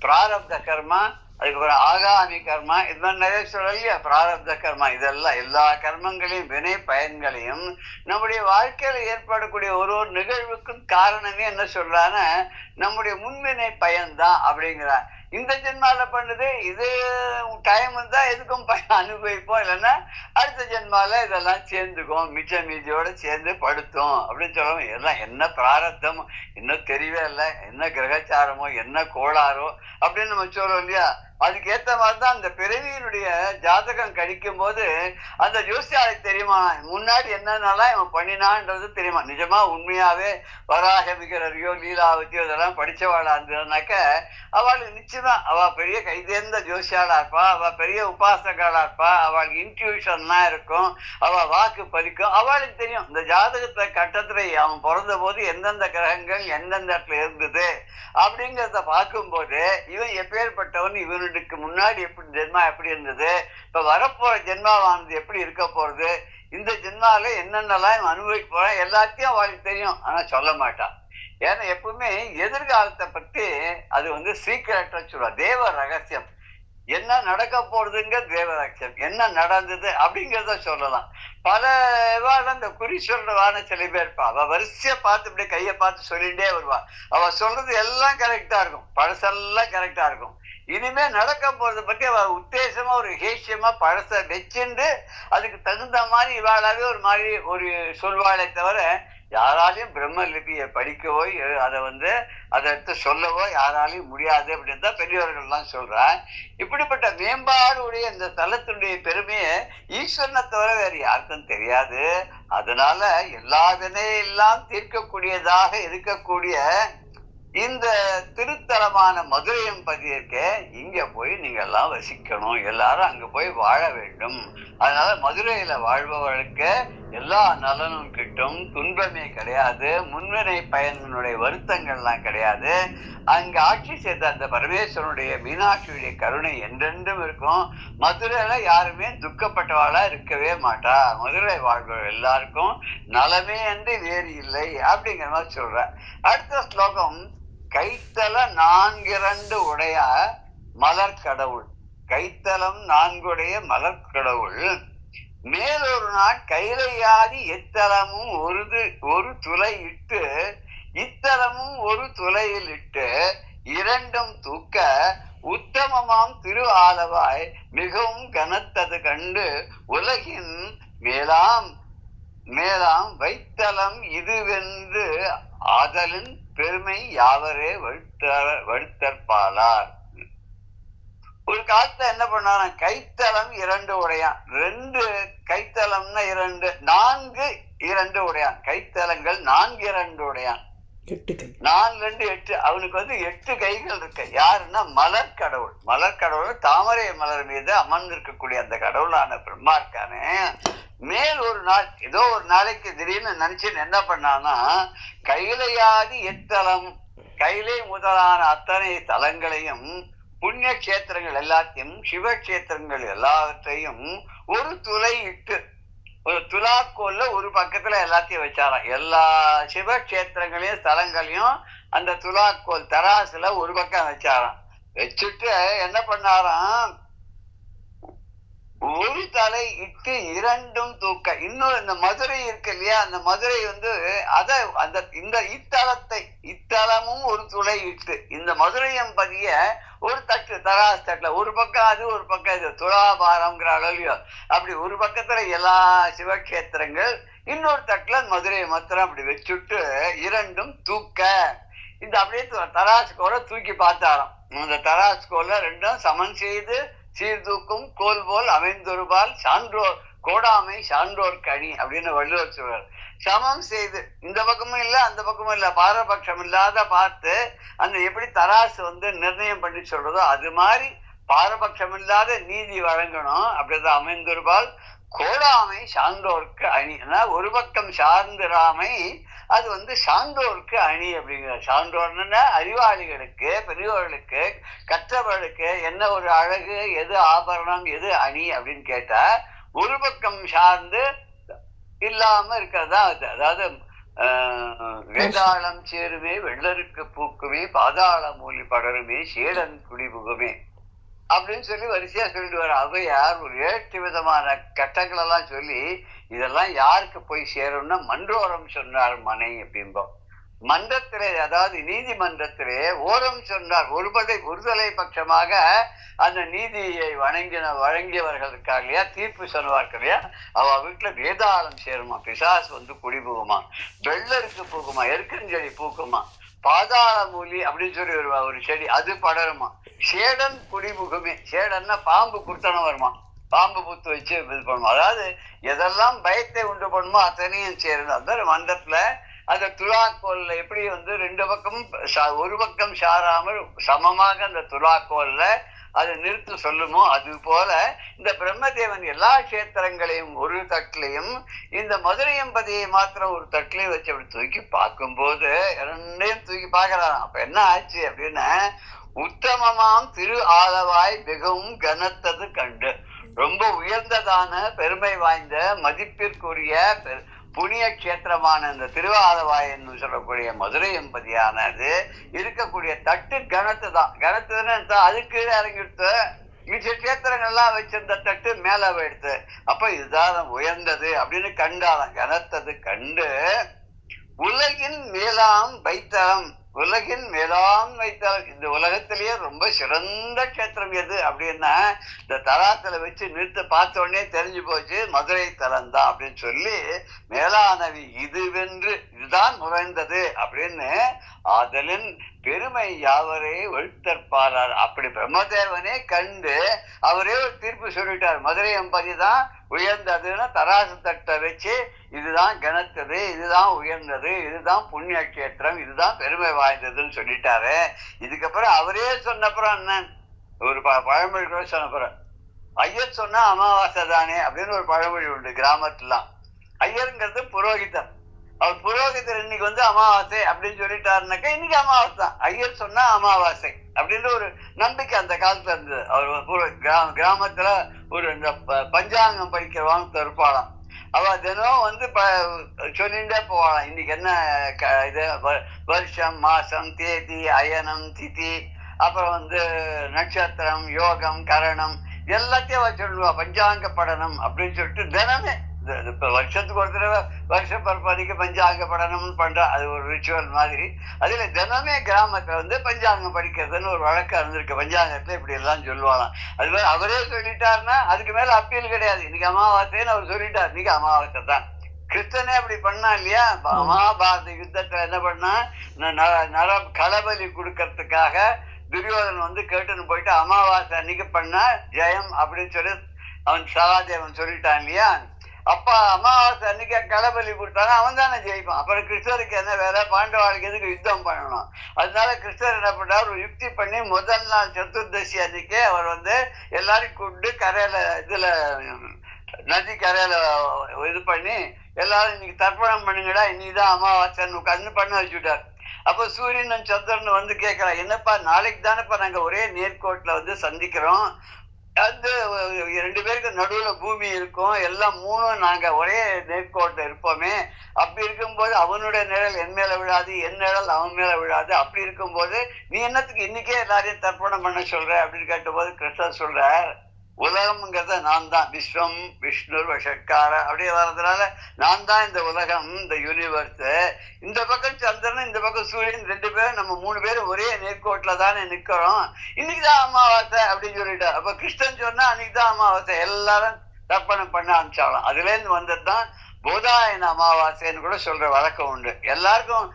[SPEAKER 1] பிராரப்த கர்மா, அதுக்கப்புறம் ஆகாமி கர்மா, இது மாதிரி நிறைய சொல்லலையா? பிராரப்த கர்மா, இதெல்லாம் எல்லா கர்மங்களையும் வினை பயன்களையும் நம்முடைய வாழ்க்கையில ஏற்படக்கூடிய ஒரு நிகழ்வுக்கும் காரணமே என்ன சொல்றான்னு நம்முடைய முன்வினை பயன்தான் அப்படிங்கிறார். இந்த ஜென்மால பண்ணுது இது டைம் வந்தா எதுக்கும் அனுபவிப்போம், இல்லைன்னா அடுத்த ஜென்மால இதெல்லாம் சேர்ந்துக்கும், மிச்ச மீதியோட சேர்ந்து படுத்தோம் அப்படின்னு சொல்லுவோம். எல்லாம் என்ன பிராரத்தம் இன்னும் தெரியவே இல்லை, என்ன கிரகச்சாரமோ என்ன கோளாரோ அப்படின்னு நம்ம சொல்றோம் இல்லையா? அதுக்கு ஏத்த மாதிரிதான் அந்த பிறவியினுடைய ஜாதகம் கடிக்கும் போது அந்த ஜோசியாளுக்கு தெரியுமா முன்னாடி என்னென்னலாம் இவன் பண்ணினான்றது தெரியுமா? நிஜமா உண்மையாவே வராகமிகரையோ லீலாவதியோ இதெல்லாம் படிச்சவாளா இருந்ததுனாக்க அவளுக்கு நிச்சயமா அவ பெரிய கைதேர்ந்த ஜோசியாளா இருப்பா, அவ பெரிய உபாசகாளா இருப்பா, அவளுக்கு இன்ட்யூஷன்லாம் இருக்கும், அவ வாக்கு பலிக்கும், அவளுக்கு தெரியும் இந்த ஜாதகத்தை கட்டத்துல அவன் பிறந்த போது எந்தெந்த கிரகங்கள் எந்தெந்த இடத்துல இருந்தது அப்படிங்கிறத பார்க்கும்போது இவன் எப்பேற்பட்டவன், இவனுக்கு முன்னாடி எப்படி ஜென்மா எப்படி இருந்தது, இப்ப வரப்போற ஜென்மாவானது எப்படி இருக்க போறது, இந்த ஜென்மால என்னென்னலாம் அனுபவிக்க போறான் எல்லாத்தையும் அவளுக்கு தெரியும். ஆனா சொல்ல மாட்டான். ஏன்னா எப்பவுமே எதிர்காலத்தை பத்தி அது சீக்கிரட்டா சொல்லுவா, தேவ ரகசியம். என்ன நடக்க போறதுங்க தேவ ரகசியம், என்ன நடந்தது அப்படிங்கிறத சொல்லலாம். பல இந்த குறி சொல்றவான சில பேர் இருப்பா, அவ வரிசையா பார்த்து இப்படி கையை பார்த்து சொல்லிட்டே வருவா. அவ சொல்றது எல்லாம் கரெக்டா இருக்கும், பழசெல்லாம் கரெக்டா இருக்கும். இனிமே நடக்க போறதை பத்தி அவ உத்தேசமா ஒரு ஹேஷியமா பழச வச்சுண்டு அதுக்கு தகுந்த மாதிரி இவாளாவே ஒரு மாதிரி ஒரு சொல்வாளை தவிர யாராலையும் பிரம்ம லிபியை படிக்கவோ அதை எடுத்து சொல்லவோ யாராலையும் முடியாது அப்படின்னு தான் பெரியவர்கள்லாம் சொல்றா. இப்படிப்பட்ட மேம்பாடு உடைய இந்த தலத்தினுடைய பெருமையை ஈஸ்வரனை தவிர வேற யாருக்கும் தெரியாது. அதனால எல்லா வினையெல்லாம் தீர்க்கக்கூடியதாக இருக்கக்கூடிய இந்த திருத்தலமான மதுரையம்பதி இருக்க, இங்க போய் நீங்க எல்லாம் வசிக்கணும், எல்லாரும் அங்க போய் வாழ வேண்டும். அதனால மதுரையில வாழ்பவர்களுக்கு எல்லா நலனும் கிட்டும், துன்பமே கிடையாது, முன்வினை பயனுடைய வருத்தங்கள்லாம் கிடையாது. அங்க ஆட்சி செய்த அந்த பரமேஸ்வரனுடைய மீனாட்சியுடைய கருணை என்றென்றும் இருக்கும். மதுரையில யாருமே துக்கப்பட்டவாளா இருக்கவே மாட்டா. மதுரை வாழ்பவர் எல்லாருக்கும் நலமே என்று வேறு இல்லை அப்படிங்கிற மாதிரி சொல்ற. அடுத்த ஸ்லோகம், கைத்தல 4 உடைய மலர் கடவுள். கைத்தலம் 4 மலர் கடவுள் மேலொரு நாள் கைலையாதி எத்தலமும் ஒரு துளை இட்டு இத்தலமும் ஒரு துளையில் இட்டு இரண்டும் தூக்க உத்தமமாம் திரு ஆலவாய் மிகவும் கனத்தது கண்டு உலகின் மேலாம் மேலாம் வைத்தலம் இதுவென்று ஆதலின் பெருமை யாவரே வழுத்தற்பாளார். ஒரு காலத்துல என்ன பண்ணான, கைத்தலம் 2 உடையான். 2 கைத்தலம்னா 2, 4 2 உடையான். கைத்தலங்கள் 4 2 உடையான். 4 2 8. அவனுக்கு 8 கைகள் இருக்கு. யாருன்னா மலர் கடவுள். மலர் கடவுள் தாமரை மலர் மீது அமர்ந்திருக்கக்கூடிய அந்த கடவுளான பிரம்மா இருக்கானே. மேல் ஒரு நாள் ஏதோ ஒரு நாளைக்கு திடீர்னு நினைச்சுன்னு என்ன பண்ணான்னா, கைலையாதி எத்தலம், கைலை முதலான அத்தனை தலங்களையும் புண்ணிய கஷேத்திரங்கள் எல்லாத்தையும் சிவக்ஷேத்திரங்கள் எல்லாவற்றையும் ஒரு துளை இட்டு ஒரு துலாக்கோல்ல ஒரு பக்கத்துல எல்லாத்தையும் வச்சாராம். எல்லா சிவக்ஷேத்திரங்களையும் ஸ்தலங்களையும் அந்த துலாக்கோல் தராசுல ஒரு பக்கம் வச்சாராம். வச்சுட்டு என்ன பண்ணாராம், ஒரு தலை இட்டு இரண்டும் தூக்க. இன்னும் இந்த மதுரை இருக்கு இல்லையா, அந்த மதுரை இந்த இத்தலமும் ஒரு துளை இட்டு இந்த மதுரையம்பதிய ஒரு தட்டு தராசு தட்டுல ஒரு பக்கம் அது ஒரு பக்கம் இது துலாபாரம்ங்கிற அளவுலயோ அப்படி ஒரு பக்கத்துல எல்லா சிவக்ஷேத்திரங்கள், இன்னொரு தட்டுல மதுரையை மாத்திரம் அப்படி வச்சுட்டு இரண்டும் தூக்க. இந்த அப்படியே தராசுக்கோல தூக்கி பார்த்தாராம். அந்த தராசுக்கோல ரெண்டும் சமன் செய்து சீர்தூக்கும் கோல் போல் அமைந்தொருபால் சான்றோர் கோடாமை சான்றோர் கனி அப்படின்னு வள்ளுவர் சொல்றார். சமம் செய்து இந்த பக்கமும் இல்ல அந்த பக்கமும் இல்ல, பாரபட்சம் இல்லாத பார்த்து அந்த எப்படி தராசு நிர்ணயம் பண்ணி சொல்றதோ அது மாதிரி பாரபட்சம் இல்லாத நீதி வழங்கணும். அப்படிதான் அமைந்தொருபால் கோடாமை சான்றோருக்கு அணி. ஒரு பக்கம் சார்ந்திராமை அது சான்றோருக்கு அணி அப்படிங்கிற. சான்றோர்னா அறிவாளிகளுக்கு, பெரியவர்களுக்கு, கற்றவர்களுக்கு என்ன ஒரு அழகு, எது ஆபரணம், எது அணி அப்படின்னு கேட்டா ஒரு பக்கம் சார்ந்து இல்லாம இருக்கிறதா அது. அதாவது வேதாளம் சேருமே வெள்ளருக்கு பூக்குமே பாதாள மூலி படருமே சேடன் குடிபுகுமே அப்படின்னு சொல்லி வரிசையா சொல்லிட்டு வர அவையார் ஒரு 8 விதமான கட்டங்கள் எல்லாம் சொல்லி இதெல்லாம் யாருக்கு போய் சேரும்னா மன்றோரம் சொன்னார் மனை அப்படிம்போம். மன்றத்திலே, அதாவது நீதிமன்றத்திலே ஓரம் சொன்னார். ஒருதலை பட்சமாக அந்த நீதியை வழங்கியவர்கள் இருக்கா இல்லையா, தீர்ப்பு சொன்னவார்கள் இல்லையா, அவ வீட்டுல வேதாளம் சேருமா, பிசாசு குடிபுகுமா, வெள்ளருக்கு பூக்குமா, எருக்கஞ்செடி பூக்குமா, பாதாள மூலி அப்படின்னு சொல்லி ஒரு செடி அது படருமா, சேடன் குடிபுகுமே. சேடன்னா பாம்பு குர்த்தனம் வருமா, பாம்பு புத்து வச்சு இது பண்ணுமா. அதாவது எதெல்லாம் பயத்தை உண்டு பண்ணுமோ அத்தனையும் சேரணும். அந்த மன்றத்துல அந்த துலாக்கோல்ல எப்படி 2 பக்கமும் ஒரு பக்கம் சாராமல் சமமாக அந்த துலாக்கோல்ல அது நிறுத்த சொல்லுமோ அது போல இந்த பிரம்மதேவன் எல்லா கஷேத்திரங்களையும் ஒரு தட்டிலையும் இந்த மதுரையம்பதியை மாத்திரம் ஒரு தட்டிலையும் வச்சு அப்படி தூக்கி பார்க்கும்போது 2ஐயும் தூக்கி பார்க்கறான். அப்ப என்ன ஆச்சு அப்படின்னா, உத்தமமாம் திரு ஆலவாய் மிகவும் கனத்தது கண்டு, ரொம்ப உயர்ந்ததான பெருமை வாய்ந்த மதிப்பிற்குரிய புண்ணிய கஷேத்திரமான இந்த திருவாலவாய் என்று சொல்லக்கூடிய மதுரை எம்பதியானது இருக்கக்கூடிய தட்டு கனத்து தான். கனத்துன்னு அதுக்கு இறங்கிடுத்து மிச்ச கஷேத்திரங்கள்லாம் வச்சிருந்த தட்டு மேல போயிடுத்து. அப்ப இதுதான் உயர்ந்தது அப்படின்னு கண்டாலாம். கனத்தது கண்டு உலகின் மேலாம் வைத்தலம், உலகின் மேலாம் வைத்தலம், இந்த உலகத்திலேயே ரொம்ப சிறந்த கஷேத்திரம் எது அப்படின்னா இந்த தராத்துல வச்சு நிறுத்த பார்த்த உடனே தெரிஞ்சு போச்சு மதுரை தலம் தான் அப்படின்னு சொல்லி மேலானவி இதுவென்று இதுதான் நுழைந்தது அப்படின்னு ஆதலின் பெருமை யாவரே வெளுத்தற்பாரார். அப்படி பிரம்மதேவனே கண்டு அவரே ஒரு தீர்ப்பு சொல்லிட்டார், மதுரை எம்பதி தான் உயர்ந்ததுன்னு தராசு தட்டை வச்சு இதுதான் கனத்தது, இதுதான் உயர்ந்தது, இதுதான் புண்ணிய கஷேத்திரம், இதுதான் பெருமை வாய்ந்ததுன்னு சொல்லிட்டாரு. இதுக்கப்புறம் அவரே சொன்னப்புறம் என்ன ஒரு பழமொழி கூட சொன்னப்புறம், ஐயர் சொன்னா அமாவாசை தானே அப்படின்னு ஒரு பழமொழி உண்டு கிராமத்துலாம். ஐயருங்கிறது புரோகிதர். அவர் புரோகிதர் இன்னைக்கு அமாவாசை அப்படின்னு சொல்லிட்டாருனாக்கா இன்னைக்கு அமாவாசை தான். ஐயர் சொன்னா அமாவாசை அப்படின்ற ஒரு நம்பிக்கை அந்த காலத்துல இருந்தது. அவர் கிராமத்துல ஒரு இந்த பஞ்சாங்கம் படிக்கிறவாங்க இருப்பாளாம். அவ தினம் சொல்லிட்டே போவாளாம், இன்னைக்கு என்ன இது வருஷம், மாசம், தேதி, அயனம், திதி, அப்புறம் நட்சத்திரம், யோகம், கரணம், எல்லாத்தையும் வச்சுடுவா. பஞ்சாங்க படனம் அப்படின்னு சொல்லிட்டு தினமே இப்ப வருஷத்துக்கு ஒரு தடவை வருஷ பருப்பதிக்கு பஞ்சாங்க படனம்னு பண்றா. அது ஒரு ரிச்சுவல் மாதிரி. அதுல தினமே கிராமத்துல வந்து பஞ்சாங்கம் படிக்கிறதுன்னு ஒரு வழக்கம் இருந்திருக்கு. பஞ்சாங்கத்துல இப்படி எல்லாம் சொல்லுவாங்களாம். அது மாதிரி அவரே சொல்லிட்டாருன்னா அதுக்கு மேல அப்பீல் கிடையாது. இன்னைக்கு அமாவாசைன்னு அவர் சொல்லிட்டார், இன்னைக்கு அமாவாசை தான். கிருஷ்ணனே அப்படி பண்ணா இல்லையா? மகாபாரத யுத்தத்துல என்ன பண்ணா, நரம் களபலி கொடுக்கறதுக்காக துரியோதன் வந்து கேட்டுன்னு போயிட்டு அமாவாசை அன்னைக்கு பண்ணா ஜெயம் அப்படின்னு சொல்லி அவன் சகாதேவன் சொல்லிட்டான் இல்லையா? அப்ப அமாவாசை அன்னைக்கு களபலி கொடுத்தானா அவன் தானே ஜெயிப்பான். அப்புறம் கிருஷ்ணருக்கு என்ன வேலை? பாண்டவாளுக்கு எதுக்கு யுத்தம் பண்ணணும்? அதனால கிருஷ்ணர் என்ன பண்ணார், ஒரு யுக்தி பண்ணி முதல் நாள் சதுர்தசி அன்னைக்கே அவர் வந்து எல்லாரையும் கூப்பிட்டு கரையில இதுல நதி கரையில இது பண்ணி எல்லாரும் இன்னைக்கு தர்ப்பணம் பண்ணுங்கடா, இன்னைக்குதான் அமாவாசைன்னு உட்காந்து பண்ண வச்சுட்டார். அப்ப சூரியன் சந்திரன் வந்து கேட்கறான், என்னப்பா நாளைக்கு தானேப்பா நாங்க ஒரே நேர்கோட்டுல வந்து சந்திக்கிறோம், அது 2 பேருக்கு நடுவுல பூமி இருக்கும், எல்லாம் 3 நாங்க ஒரே நேர்கோட்டில் இருப்போமே, அப்படி இருக்கும்போது அவனுடைய நிழல் என் மேல விழாது, என் நிழல் அவன் மேல விழாது, அப்படி இருக்கும்போது நீ என்னத்துக்கு இன்னைக்கே எல்லாரையும் தர்ப்பணம் பண்ண சொல்ற அப்படின்னு கேட்டபோது கிருஷ்ணர் சொல்ற, உலகம்ங்கிறத நான் தான், விஸ்வம் விஷ்ணு வஷக்கார அப்படியே வர்றதுனால நான் தான் இந்த உலகம், இந்த யூனிவர்ஸ். இந்த பக்கம் சந்திரன் இந்த பக்கம் சூரியன் 2 பேரும் நம்ம 3 பேரும் ஒரே நேர்கோட்டில தானே நிக்கிறோம், இன்னைக்குதான் அமாவாசை அப்படின்னு சொல்லிட்டார். அப்ப கிருஷ்ணன் சொன்னா அன்னைக்குதான் அமாவாசை, எல்லாரும் தர்ப்பணம் பண்ண ஆரம்பிச்சாலும். அதுல இருந்து வந்ததுதான் போதாயன அமாவாசைன்னு கூட சொல்ற வழக்கம் உண்டு. எல்லாருக்கும்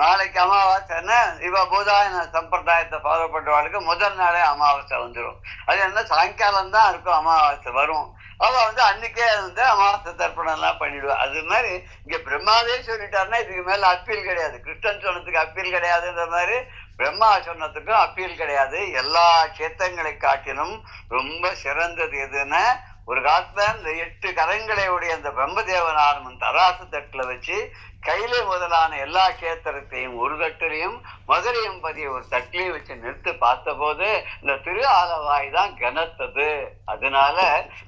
[SPEAKER 1] நாளைக்கு அமாவாசைன்னா இவ போதாயன சம்பிரதாயத்தை ஃபாலோ பண்றவாளுக்கு முதல் நாளே அமாவாசை வந்துடும். அது என்ன சாயங்காலம் தான் இருக்கும் அமாவாசை வரும். அவ வந்து அன்னைக்கே வந்து அமாவாசை தர்ப்பணம் எல்லாம் பண்ணிடுவா. அது மாதிரி இங்க பிரம்மாவே சொல்லிட்டாருன்னா இதுக்கு மேல அப்பீல் கிடையாது. கிருஷ்ணன் சொன்னதுக்கு அப்பீல் கிடையாதுன்ற மாதிரி பிரம்மா சொன்னதுக்கும் அப்பீல் கிடையாது. எல்லா சேத்தங்களை காட்டிலும் ரொம்ப சிறந்தது எதுன்னா, ஒரு காலத்துல இந்த 8 கரங்களை உடைய அந்த பிரம்மதேவனார் தராசு தட்டுல வச்சு கையில முதலான எல்லா கேத்திரத்தையும் ஒரு தட்டிலையும் மதுரையும் பதிய ஒரு தட்டிலையும் வச்சு நிறுத்து பார்த்த போது இந்த திரு ஆலவாய் தான் கனத்தது. அதனால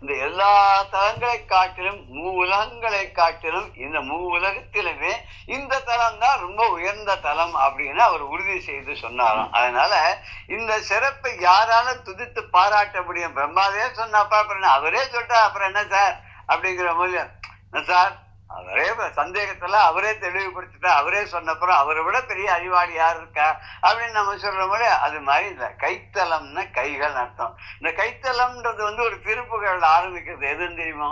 [SPEAKER 1] இந்த எல்லா தலங்களை காட்டிலும் உலகங்களை காட்டிலும் இந்த உலகத்திலுமே இந்த தலம் தான் ரொம்ப உயர்ந்த தலம் அப்படின்னு அவர் உறுதி செய்து சொன்னாராம். அதனால இந்த சிறப்பை யாரால துதித்து பாராட்ட முடியும்? பிரம்மாவே சொன்னப்பா அப்புறம் அவரே சொல்லிட்டா அப்புறம் என்ன சார் அப்படிங்கிற மூலியம் சார், அவரே சந்தேகத்துல அவரே தெளிவுபடுத்திட்டா, அவரே சொன்னப்புறம் அவரை விட பெரிய அறிவாளி யார் இருக்கா அப்படின்னு நம்ம சொல்ற மாதிரி அது மாதிரி இல்ல. கைத்தலம்னா கைகள் அர்த்தம். இந்த கைத்தலம்ன்றது வந்து ஒரு திருப்புகழ் ஆரம்பிக்கிறது எதுன்னு தெரியுமா?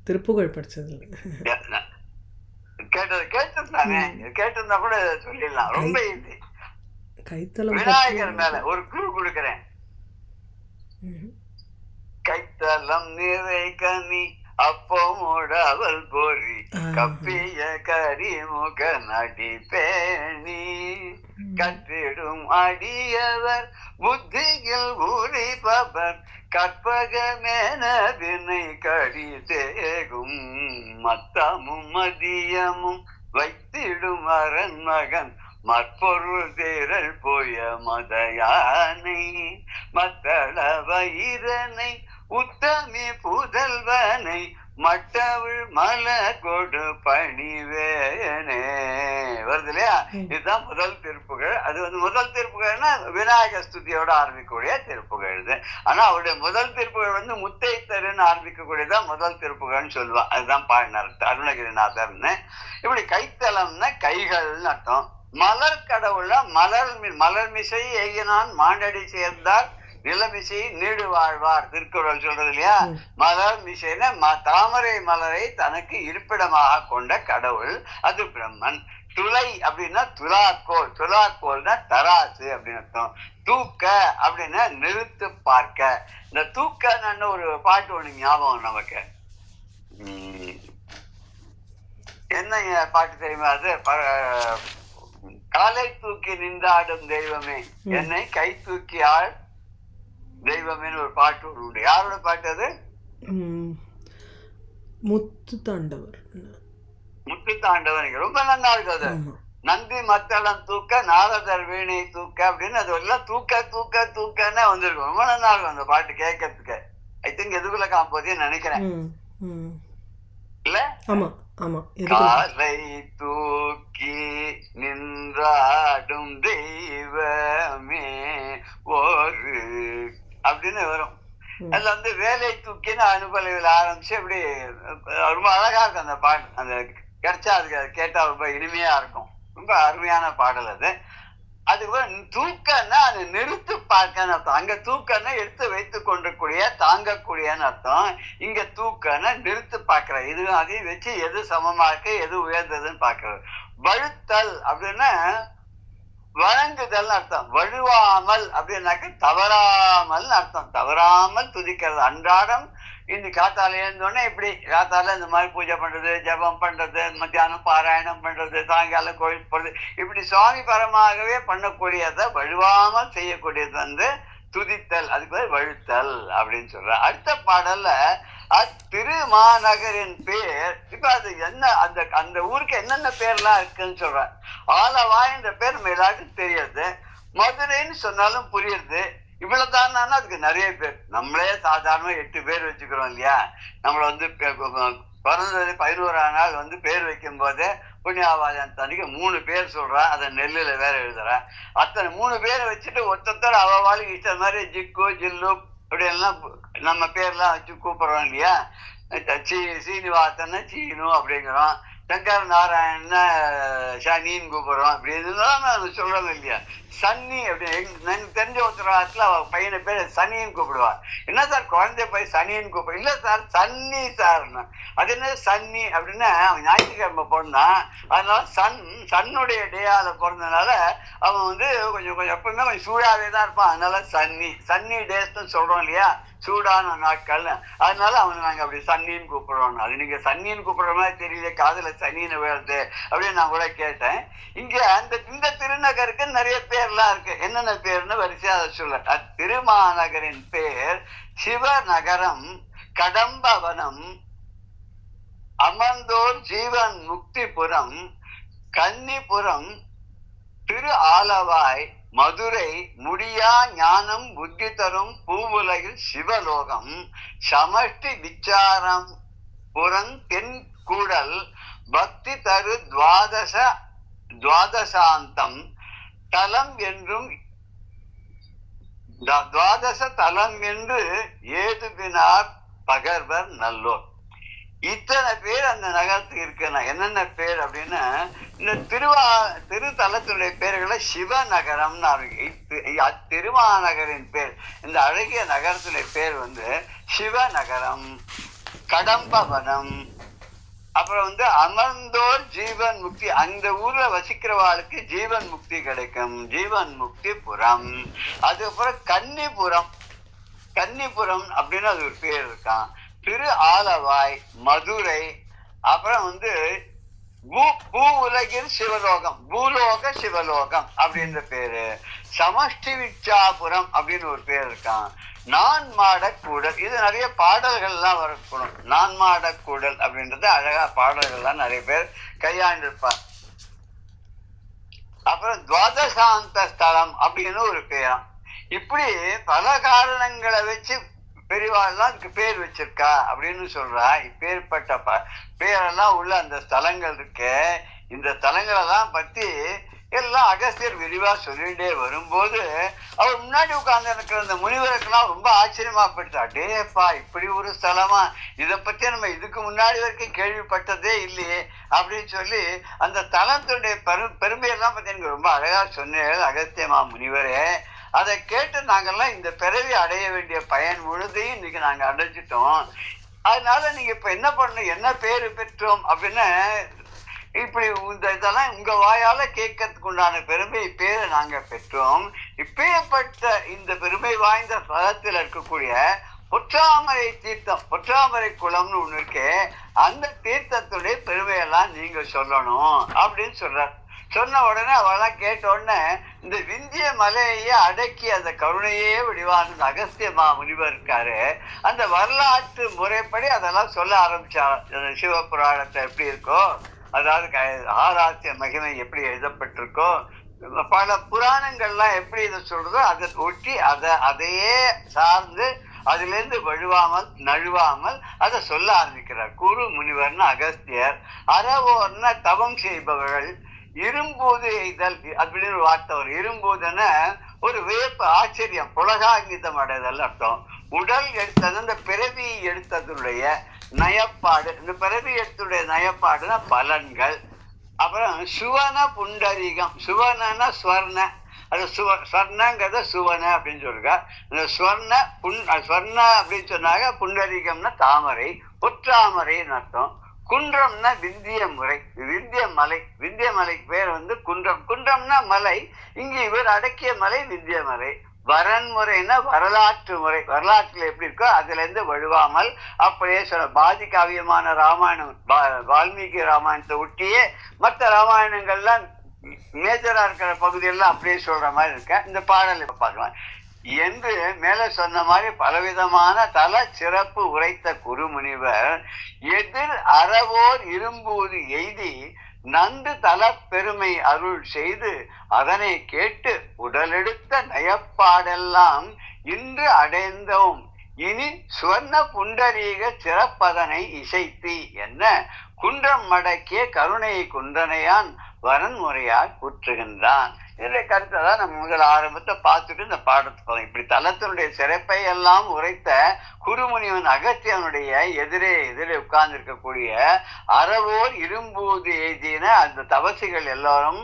[SPEAKER 2] திருப்புகழ் படிச்சது
[SPEAKER 1] கேட்டிருந்தானே, கேட்டிருந்தா கூட சொல்லிடலாம். ரொம்ப ஈஸி. விநாயகர் மேல ஒரு க்ளூ கொடுக்கிறேன். கைத்தலம் நிறை கனி அப்பமோட அவள் பொறி கப்பிய கரிமுக நடி பேணி கற்றிடும் அடியவர் புத்தியில் உரிப்பவர் கற்பகமேன வினை கடி தேகும் மத்தமும் மதியமும் வைத்திடும் அரண் மகன் மற்பொருள் தேரல் போய மதயானை மத்தள வயிரனை உத்தமி புதல்வனை மட்டவிழ் மல கொடு பணிவேனே வருது இல்லையா? இதுதான் முதல் திருப்புகழ். அது வந்து முதல் திருப்புகழ்னா விநாயக ஸ்துதியோட ஆரம்பிக்கக்கூடிய திருப்புகழ் இது. ஆனா அவருடைய முதல் திருப்புகழ் வந்து முத்தைத்தருன்னு ஆரம்பிக்கக்கூடியதான் முதல் திருப்புகழ்னு சொல்லுவான். அதுதான் பாடினார் அருணகிரிநாதர்னு. இப்படி கைத்தலம்னா கைகள்னு அர்த்தம். மலர் கடவுள்ல மலர் மிசை எய்யினான் மாண்டடி சேர்ந்தார் நிலமிசை நீடு வாழ்வார் திருக்குறள் சொல்றது இல்லையா? மலர் மிசைன்னா தாமரை மலரை தனக்கு இருப்பிடமாக கொண்ட கடவுள், அது பிரம்மன். துளை அப்படின்னா துலாக்கோல், துலாக்கோல்னா தராசு அப்படின்னு அர்த்தம். தூக்க அப்படின்னா நிறுத்து பார்க்க. இந்த தூக்கன்னு ஒரு பாட்டு ஒண்ணு ஞாபகம் நமக்கு. என்ன பாட்டு தெரியுமா? அது காலை தூக்கி நின்றாடும் தெய்வமே என்னை கை தூக்கி ஆள் தெய்வமேன்னு ஒரு பாட்டு உண்டு. யாரோட பாட்டு அது?
[SPEAKER 2] முத்து தாண்டவர்.
[SPEAKER 1] முத்து தாண்டவர் ரொம்ப நல்லா இருக்கு. அது நந்தி மத்தளம் தூக்க நாரதர் வீணை தூக்க அப்படின்னு அது எல்லாம் தூக்க தூக்க தூக்கன்னு வந்திருக்கும். ரொம்ப நல்லா இருக்கும் அந்த பாட்டு கேட்கறதுக்கு. ஐ திங்க் எதுக்குள்ள காம்போதின்னு நினைக்கிறேன் இல்ல? காலை தூக்கி நின்றாடும் தெய்வமே ஒரு அப்படின்னு வரும். அதுல வந்து வேலை தூக்கின்னு அனுபவிகள் ஆரம்பிச்சு இப்படி ரொம்ப அழகா இருக்கும் அந்த பாட்டு. அந்த கிடைச்சா அதுக்கு கேட்டா ரொம்ப இனிமையா இருக்கும். ரொம்ப அருமையான பாடல் அது. அதுக்கு தூக்கன்னா அது நிறுத்து பார்க்கன்னு அர்த்தம். அங்க தூக்கன்னா எடுத்து வைத்துக் கொண்டிருக்கூடிய தாங்கக்கூடியன்னு அர்த்தம். இங்க தூக்கன்னா நிறுத்து பார்க்கிற. இதுவும் அதையும் வச்சு எது சமமா இருக்கு எது உயர்ந்ததுன்னு பாக்குறது. வழுத்தல் அப்படின்னா வழங்குதல் அர்த்தம். வழுவாமல் அப்படின்னாக்க தவறாமல் அர்த்தம். தவறாமல் துதிக்கிறது. அன்றாடம் இந்த காத்தால எழுந்தோடனே இப்படி காத்தால இந்த மாதிரி பூஜை பண்றது, ஜபம் பண்றது, மத்தியானம் பாராயணம் பண்றது, சாயங்காலம் கோயில் போறது, இப்படி சுவாமி பரமாகவே பண்ணக்கூடியதை வழுவாமல் செய்யக்கூடியது வந்து துதித்தல். அதுக்கு பேர் வழுத்தல் அப்படின்னு சொல்ற. அடுத்த பாடல்ல அத்திருமாநகரின் பேர். இப்ப அது என்ன, அந்த அந்த ஊருக்கு என்னென்ன பேர்லாம் இருக்குன்னு சொல்ற. ஆலவாய் என்ற பேர் நம்ம எல்லாருக்கும் தெரியாது. மதுரைன்னு சொன்னாலும் புரியுது. இவ்வளவுதான். அதுக்கு நிறைய பேர். நம்மளே சாதாரணமா 8 பேர் வச்சுக்கிறோம் இல்லையா. நம்மள வந்து பிறந்தது 11ஆம் நாள் வந்து பேர் வைக்கும் போதே புண்ணியாவாதன் தனிக்கு 3 பேர் சொல்றா. அதை நெல்லுல வேற எழுதுறா. அத்தனை 3 பேரை வச்சுட்டு ஒருத்தர் அவவாளுக்கு இஷ்ட மாதிரி ஜிக்கு ஜில்லு அப்படி எல்லாம் நம்ம பேர்லாம் வச்சு கூப்பிடுறோம் இல்லையா. சீனிவாசன்னா சீனு அப்படிங்கிறோம். சங்கர் நாராயண சனின்னு கூப்பிடுறோம். அப்படி இதெல்லாம் நான் சொல்றது இல்லையா. சன்னி அப்படின்னு எனக்கு தெரிஞ்ச ஒருத்தர் அவ பையனை பேர் சனின்னு கூப்பிடுவார். என்ன சார் குழந்தை போய் சனின்னு கூப்பிடு? இல்ல சார் சன்னி சார்னா. அது என்ன சன்னி அப்படின்னா அவன் ஞாயிற்றுக்கிழமை பிறந்தான். அதனால சன்னுடைய டேயால பிறந்ததுனால அவன் வந்து கொஞ்சம் எப்பவுமே கொஞ்சம் சூடாவே தான் இருப்பான். அதனால சன்னி டேஸ்ன்னு சொல்றோம் இல்லையா, சூடான நாட்கள். அதனால அவனை நாங்க அப்படி சன்னின்னு கூப்பிடுறோம். அது நீங்க சன்னின்னு கூப்பிடுற மாதிரி தெரியல, காதுல சனின்னு வருது அப்படின்னு நான் கூட கேட்டேன். இங்க இந்த திருநகருக்கு நிறைய பேர்லாம் இருக்கு. என்னென்ன பேர்னு வரிசையா அதை சொல்ல. திருமாநகரின் பேர் சிவநகரம், கடம்பவனம், அமர்ந்தோர் ஜீவன் முக்திபுரம், கன்னிபுரம், திரு ஆலவாய், மதுரை, முடியா ஞானம் புத்தி தரும் பூவுலகில் சிவலோகம், சமஷ்டி விச்சாரம் புறம் தென்கூடல், பக்தி தரு துவாதசாந்தம் தலம் என்றும் துவாதச தலம் என்று ஏதுவினார் பகர்வர் நல்லோர். இத்தனை பேர் அந்த நகரத்துக்கு இருக்குன்னா என்னென்ன பேர் அப்படின்னா, இந்த திருத்தலத்துடைய பேர்களை சிவநகரம்னு திருமாநகரின் பேர். இந்த அழகிய நகரத்துடைய பேர் வந்து சிவநகரம், கடம்பவனம், அப்புறம் வந்து அமர்ந்தோர் ஜீவன் முக்தி. அந்த ஊர்ல வசிக்கிறவாளுக்கு ஜீவன் முக்தி கிடைக்கும், ஜீவன் முக்தி புறம். அதுக்கப்புறம் கன்னிபுரம் அப்படின்னு அது ஒரு பேர் இருக்கான். திரு ஆலவாய், மதுரை, அப்புறம் வந்து பூ உலகில் சிவலோகம், பூலோக சிவலோகம் அப்படின்ற பேரு. சமஷ்டி விச்சாபுரம் அப்படின்னு ஒரு பேர் இருக்கான். நான்மாடக்கூடல். இது நிறைய பாடல்கள் எல்லாம் வரக்கூடும். நான்மாடக்கூடல் அப்படின்றது அழகா பாடல்கள்லாம் நிறைய பேர் கையாண்டிருப்பார். அப்புறம் துவாதசாந்த ஸ்தலம் அப்படின்னு ஒரு பேரம். இப்படி பல காரணங்களை வச்சு பெரியவாள்லாம் அதுக்கு பேர் வச்சிருக்கா அப்படின்னு சொல்றா. இப்பேற்பட்ட பேரெல்லாம் உள்ள அந்த ஸ்தலங்கள் இருக்கு. இந்த ஸ்தலங்களெல்லாம் பத்தி எல்லாம் அகஸ்தியர் விரிவா சொல்லிட்டே வரும்போது அவர் முன்னாடி உட்கார்ந்து இருக்கிற அந்த முனிவருக்கெல்லாம் ரொம்ப ஆச்சரியமா போயிடுச்சு. அடேப்பா, இப்படி ஒரு ஸ்தலமா, இதை பத்தி நம்ம இதுக்கு முன்னாடி வரைக்கும் கேள்விப்பட்டதே இல்லையே அப்படின்னு சொல்லி அந்த தலத்துடைய பெருமையெல்லாம் பத்தி எனக்கு ரொம்ப அழகா சொன்னேன் அகஸ்தியமா முனிவரே. அதை கேட்டு நாங்கெல்லாம் இந்த பிறவி அடைய வேண்டிய பயன் முழுதையும் இன்னைக்கு நாங்க அடைஞ்சிட்டோம். அதனால நீங்க இப்ப என்ன பண்ணணும், என்ன பேரு பெற்றோம் அப்படின்னு இப்படி இந்த இதெல்லாம் உங்க வாயால கேட்கறதுக்கு உண்டான பெருமை பேரை நாங்க பெற்றோம். இப்பேற்பட்ட இந்த பெருமை வாய்ந்த பதத்தில் இருக்கக்கூடிய பொற்றாமரை தீர்த்தம், பொற்றாமரை குளம்னு ஒண்ணு இருக்கு. அந்த தீர்த்தத்துடைய பெருமையெல்லாம் நீங்க சொல்லணும் அப்படின்னு சொல்றார். சொன்ன உடனே அவெல்லாம் கேட்ட உடனே இந்த விந்திய மலையே அடக்கி அந்த கருணையே வடிவான அகஸ்திய முனிவர் இருக்காரு. அந்த வரலாற்று முறைப்படி அதெல்லாம் சொல்ல ஆரம்பிச்சார். சிவபுராணத்தை எப்படி இருக்கோ, அதாவது ஆராத்திய மகிமை எப்படி எழுதப்பட்டிருக்கோ, பல புராணங்கள்லாம் எப்படி இதை சொல்றதோ அதை ஒட்டி அதையே சார்ந்து அதுல இருந்து வழுவாமல் நழுவாமல் அதை சொல்ல ஆரம்பிக்கிறார். குரு முனிவர்னு அகஸ்தியர், அறவோர்ன தவம் செய்பவர்கள், இரும்போது எய்தல் அப்படின்னு ஒரு வார்த்தை வரும். இரும்போதுன்னா ஒரு வியப்பு, ஆச்சரியம், புலகாங்கிதம் அடைதல் அர்த்தம். உடல் எடுத்தது இந்த பிறவி எடுத்ததுடைய நயப்பாடு. இந்த பிறவி எடுத்துடைய நயப்பாடுனா பலன்கள். அப்புறம் சுவன புண்டரீகம். சுவனன்னா ஸ்வர்ண, அது ஸ்வர்ணங்கிறத சுவன அப்படின்னு சொல்லுங்க. இந்த ஸ்வர்ண அப்படின்னு சொன்னாங்க. புண்டரீகம்னா தாமரை, பொற்றாமரைன்னு அர்த்தம். குன்றம்னா விந்திய முறை, விந்திய மலை. விந்திய மலைக்கு பேர் வந்து குன்றம். குன்றம்னா மலை. இங்க இவர் அடக்கிய மலை விந்திய மலை. வரன்முறைன்னா வரலாற்று முறை. வரலாற்றுல எப்படி இருக்கோ அதுல இருந்து வழுவாமல் அப்படியே சொல்ல. பாதி காவியமான ராமாயணம், வால்மீகி ராமாயணத்தை ஒட்டியே மற்ற ராமாயணங்கள்லாம் மேஜரா இருக்கிற பகுதியெல்லாம் அப்படியே சொல்ற மாதிரி இருக்க. இந்த பாடல் இப்ப பார்க்கலாம். என்று மேல சொன்ன மாதிரி பலவிதமான தல சிறப்பு உரைத்த குருமுனிவர் எதிர் அறவோர் இரும்பூது எய்தி நன்று தல பெருமை அருள் செய்து அதனை கேட்டு உடலெடுத்த நயப்பாடெல்லாம் இன்று அடைந்தோம். இனி சுவர்ண புண்டரீக சிறப்பதனை இசைத்தி என்ன குன்றம் மடக்கிய கருணை குன்றனையான் வரன்முறையால் கூற்றுகின்றான். இதனுடைய கருத்தை தான் நம்ம முதல் ஆரம்பத்தை பார்த்துட்டு இந்த பாடத்தை போகலாம். இப்படி தலத்தினுடைய சிறப்பை எல்லாம் உரைத்த குருமுனிவன் அகத்தியனுடைய எதிரே உட்கார்ந்து இருக்கக்கூடிய அறவோர் இரும்பூது எய்தின அந்த தவசிகள் எல்லாரும்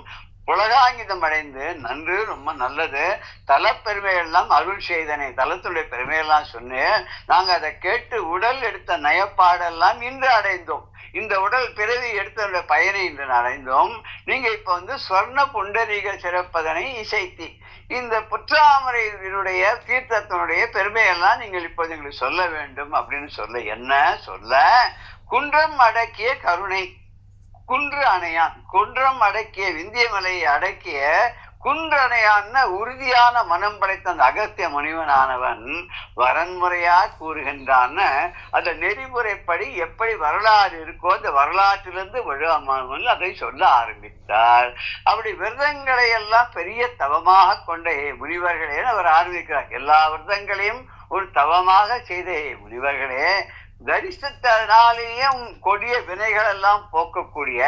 [SPEAKER 1] புலகாங்கிதம் அடைந்து நன்று, ரொம்ப நல்லது, தலப்பெருமையெல்லாம் அருள் செய்தனை, தலத்துடைய பெருமையெல்லாம் சொன்னேன், நாங்க அதை கேட்டு உடல் எடுத்த நயப்பாடெல்லாம் இன்று அடைந்தோம். இந்த உடல் பிறவி எடுத்த பயனை இன்று அடைந்தோம். நீங்க இப்ப வந்து ஸ்வர்ண புண்டரீக சிறப்பதனை இசைத்தி இந்த புற்றாமரையினுடைய தீர்த்தத்தினுடைய பெருமையெல்லாம் நீங்கள் இப்போது எங்களுக்கு சொல்ல வேண்டும் அப்படின்னு சொல்ல. என்ன சொல்ல? குன்றம் அடக்கிய கருணை, குன்று அணையான், குன்றம் அடக்கிய விந்திய மலையை அடக்கிய குன்றணையான்னு உறுதியான மனம் படைத்த அந்த அகத்திய முனிவனானவன் வரன்முறையா கூறுகின்றான்னு அந்த நெறிமுறைப்படி எப்படி வரலாறு இருக்கோ அந்த வரலாற்றிலிருந்து விழுவாமல் அதை சொல்ல ஆரம்பித்தார். அப்படி விரதங்களை எல்லாம் பெரிய தவமாக கொண்ட முனிவர்களே அவர் ஆரம்பிக்கிறார். எல்லா விரதங்களையும் ஒரு தவமாக செய்த முனிவர்களே, தரிசித்தனாலேயே கொடிய வினைகள் எல்லாம் போக்கக்கூடிய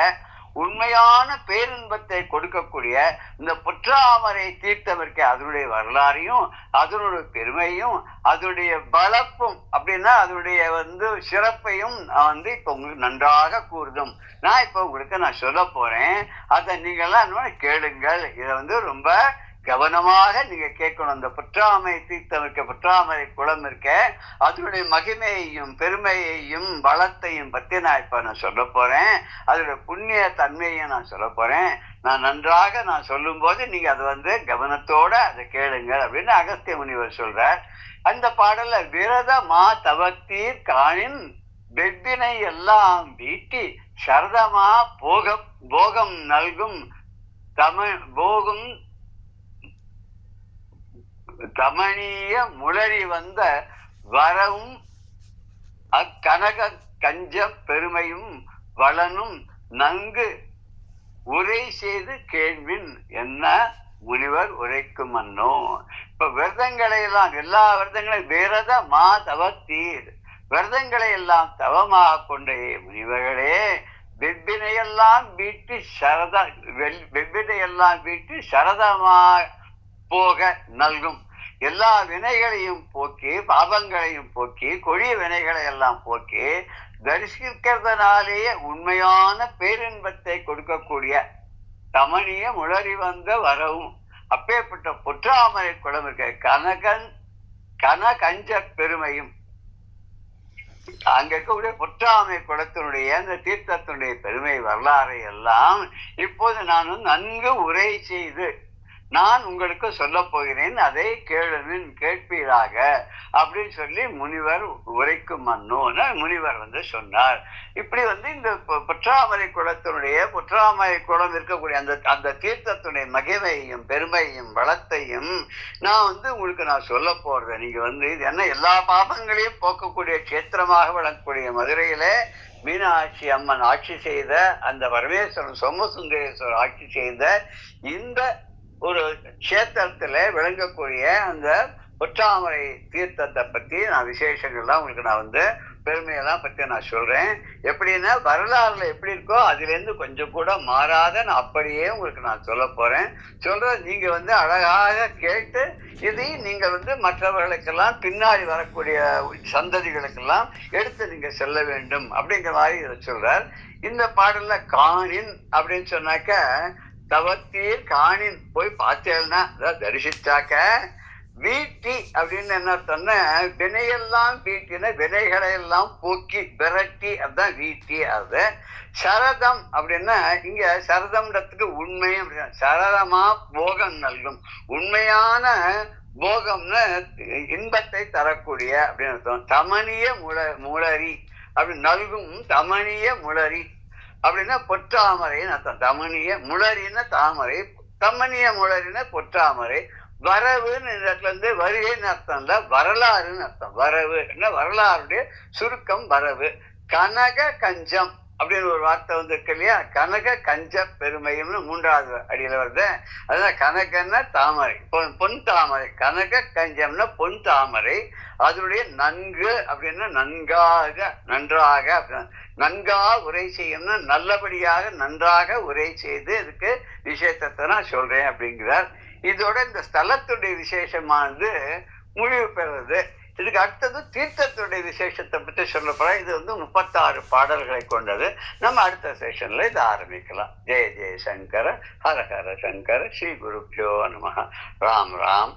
[SPEAKER 1] உண்மையான பேரின்பத்தை கொடுக்கக்கூடிய இந்த பொற்றாமரை தீர்த்தம் இருக்க அதனுடைய வரலாறையும் அதனுடைய பெருமையும் அதனுடைய பலப்பும் அப்படின்னா அதனுடைய சிறப்பையும் நான் இப்ப உங்களுக்கு நன்றாக கூறுதும். நான் இப்ப உங்களுக்கு நான் சொல்ல போறேன். அதை நீங்க எல்லாம் கேளுங்கள். இதை ரொம்ப கவனமாக நீங்க கேட்கணும். அந்த பொற்றாமரை தீர்த்தம் இருக்க, பொற்றாமரை குளம் இருக்க, அதனுடைய மகிமையையும் பெருமையையும் பலத்தையும் பத்தி நான் சொல்ல போறேன். அதோட புண்ணிய தன்மையையும் நான் சொல்ல போறேன். நான் நன்றாக சொல்லும் போது நீங்க அதை கவனத்தோட அதை கேளுங்கள் அப்படின்னு அகஸ்திய முனிவர் சொல்றார். அந்த பாடல்ல விரத மா தவத்தீர் காணின் வெப்பினை எல்லாம் வீட்டி சரதமா போகம் நல்கும் போகும் தமணிய முளறி வந்த வரவும் அக்கனக கஞ்ச பெருமையும் வளனும் நன்கு உரை செய்து கேள்வின் என்ன முனிவர் உரைக்கும் மன்னோ. இப்ப விரதங்களை எல்லாம் எல்லா விரதங்களையும் விரத மா தவத்தீர், விரதங்களை எல்லாம் தவமாக கொண்ட முனிவர்களே, வெவ்வினையெல்லாம் வீட்டு வெவ்வினையெல்லாம் வீட்டு சரதமா போக நல்கும், எல்லா வினைகளையும் போக்கி பாபங்களையும் போக்கி கொடிய வினைகளை எல்லாம் போக்கி தரிசிக்கிறதுனாலேயே உண்மையான பேரின்பத்தை கொடுக்கக்கூடிய தமணிய முளறி வந்த வரவும் அப்பேற்பட்ட பொற்றாமரை குளம் இருக்க கனகஞ்ச பெருமையும் அங்க இருக்கக்கூடிய பொற்றாமை குளத்தினுடைய அந்த தீர்த்தத்தினுடைய பெருமை வரலாறை எல்லாம் இப்போது நான் நன்கு உரை செய்து நான் உங்களுக்கு சொல்ல போகிறேன், அதை கேட்பீராக அப்படின்னு சொல்லி முனிவர் உரைக்கும் மன்னோன்னு முனிவர் சொன்னார். இப்படி இந்த பொற்றாமரை குளத்தினுடைய பொற்றாமரை குளம் இருக்கக்கூடிய அந்த தீர்த்தத்துடைய மகிமையையும் பெருமையும் வளத்தையும் நான் உங்களுக்கு நான் சொல்ல போறேன். நீங்க இது என்ன எல்லா பாபங்களையும் போக்கக்கூடிய கஷேத்திரமாக விளங்கக்கூடிய மதுரையில மீனாட்சி அம்மன் ஆட்சி செய்த அந்த பரமேஸ்வரன் சோமசுந்தரேஸ்வரர் ஆட்சி செய்த இந்த ஒரு கஷேத்திரத்துல விளங்கக்கூடிய அந்த பொற்றாமரை தீர்த்தத்தை பத்தி நான் விசேஷங்கள்லாம் உங்களுக்கு நான் பெருமையெல்லாம் பத்தி நான் சொல்றேன். எப்படின்னா வரலாறுல எப்படி இருக்கோ அதுல இருந்து கொஞ்சம் கூட மாறாத நான் அப்படியே உங்களுக்கு நான் சொல்ல போறேன். நீங்க அழகாக கேட்டு இதையும் நீங்க மற்றவர்களுக்கெல்லாம் பின்னாடி வரக்கூடிய சந்ததிகளுக்கெல்லாம் எடுத்து நீங்க செல்ல வேண்டும் அப்படிங்கிற மாதிரி இதை சொல்றார். இந்த பாடல்ல காணின் அப்படின்னு சொன்னாக்க தவத்தீர் காணின் போய் பார்த்தேன்னா தரிசிச்சாக்க வீட்டி அப்படின்னு என்ன சொன்ன வினையெல்லாம் வீட்டின வினைகளை எல்லாம் போக்கி விரட்டி அதுதான் வீட்டி. அது சரதம் அப்படின்னா இங்க சரதம்ன்றதுக்கு உண்மை அப்படின்னா சரதமா போகம் நல்கும் உண்மையான போகம்னு இன்பத்தை தரக்கூடிய அப்படின்னு அர்த்தம். தமனிய முளரி அப்படி நல்கும் தமனிய முளரி அப்படின்னா பொற்றாமரைன்னு அர்த்தம். தமனிய முளரின்னா தாமரை, தமனிய முளரின்னா பொற்றாமரை. வரவுன்னு இடத்துல வருகைன்னு அர்த்தம் இல்ல, வரலாறுன்னு அர்த்தம். வரவு என்ன வரலாறுடைய சுருக்கம் வரவு. கனக கஞ்சம் அப்படின்னு ஒரு வார்த்தை இருக்கு இல்லையா, கனக கஞ்ச பெருமைன்னு 3வது அடியில வருது. அதுதான் கனகன்னா தாமரை, பொன் தாமரை. கனக கஞ்சம்னா பொன் தாமரை. அதனுடைய நன்கு அப்படின்னா நன்றாக நன்கா உரை செய்யணும்னா நல்லபடியாக நன்றாக உரை செய்து இதுக்கு விசேஷத்தை நான் சொல்றேன் அப்படிங்கிறார். இதோட இந்த ஸ்தலத்துடைய விசேஷமானது முடிவு பெறுறது. இதுக்கு அடுத்தது தீர்த்தத்துடைய விசேஷத்தை பற்றி சொல்ல போறா. இது 36 பாடல்களை கொண்டது. நம்ம அடுத்த செஷன்ல இதை ஆரம்பிக்கலாம். ஜெய ஜெய சங்கர ஹர ஹர சங்கர ஸ்ரீ குருப்யோ நமஹ. ராம் ராம்.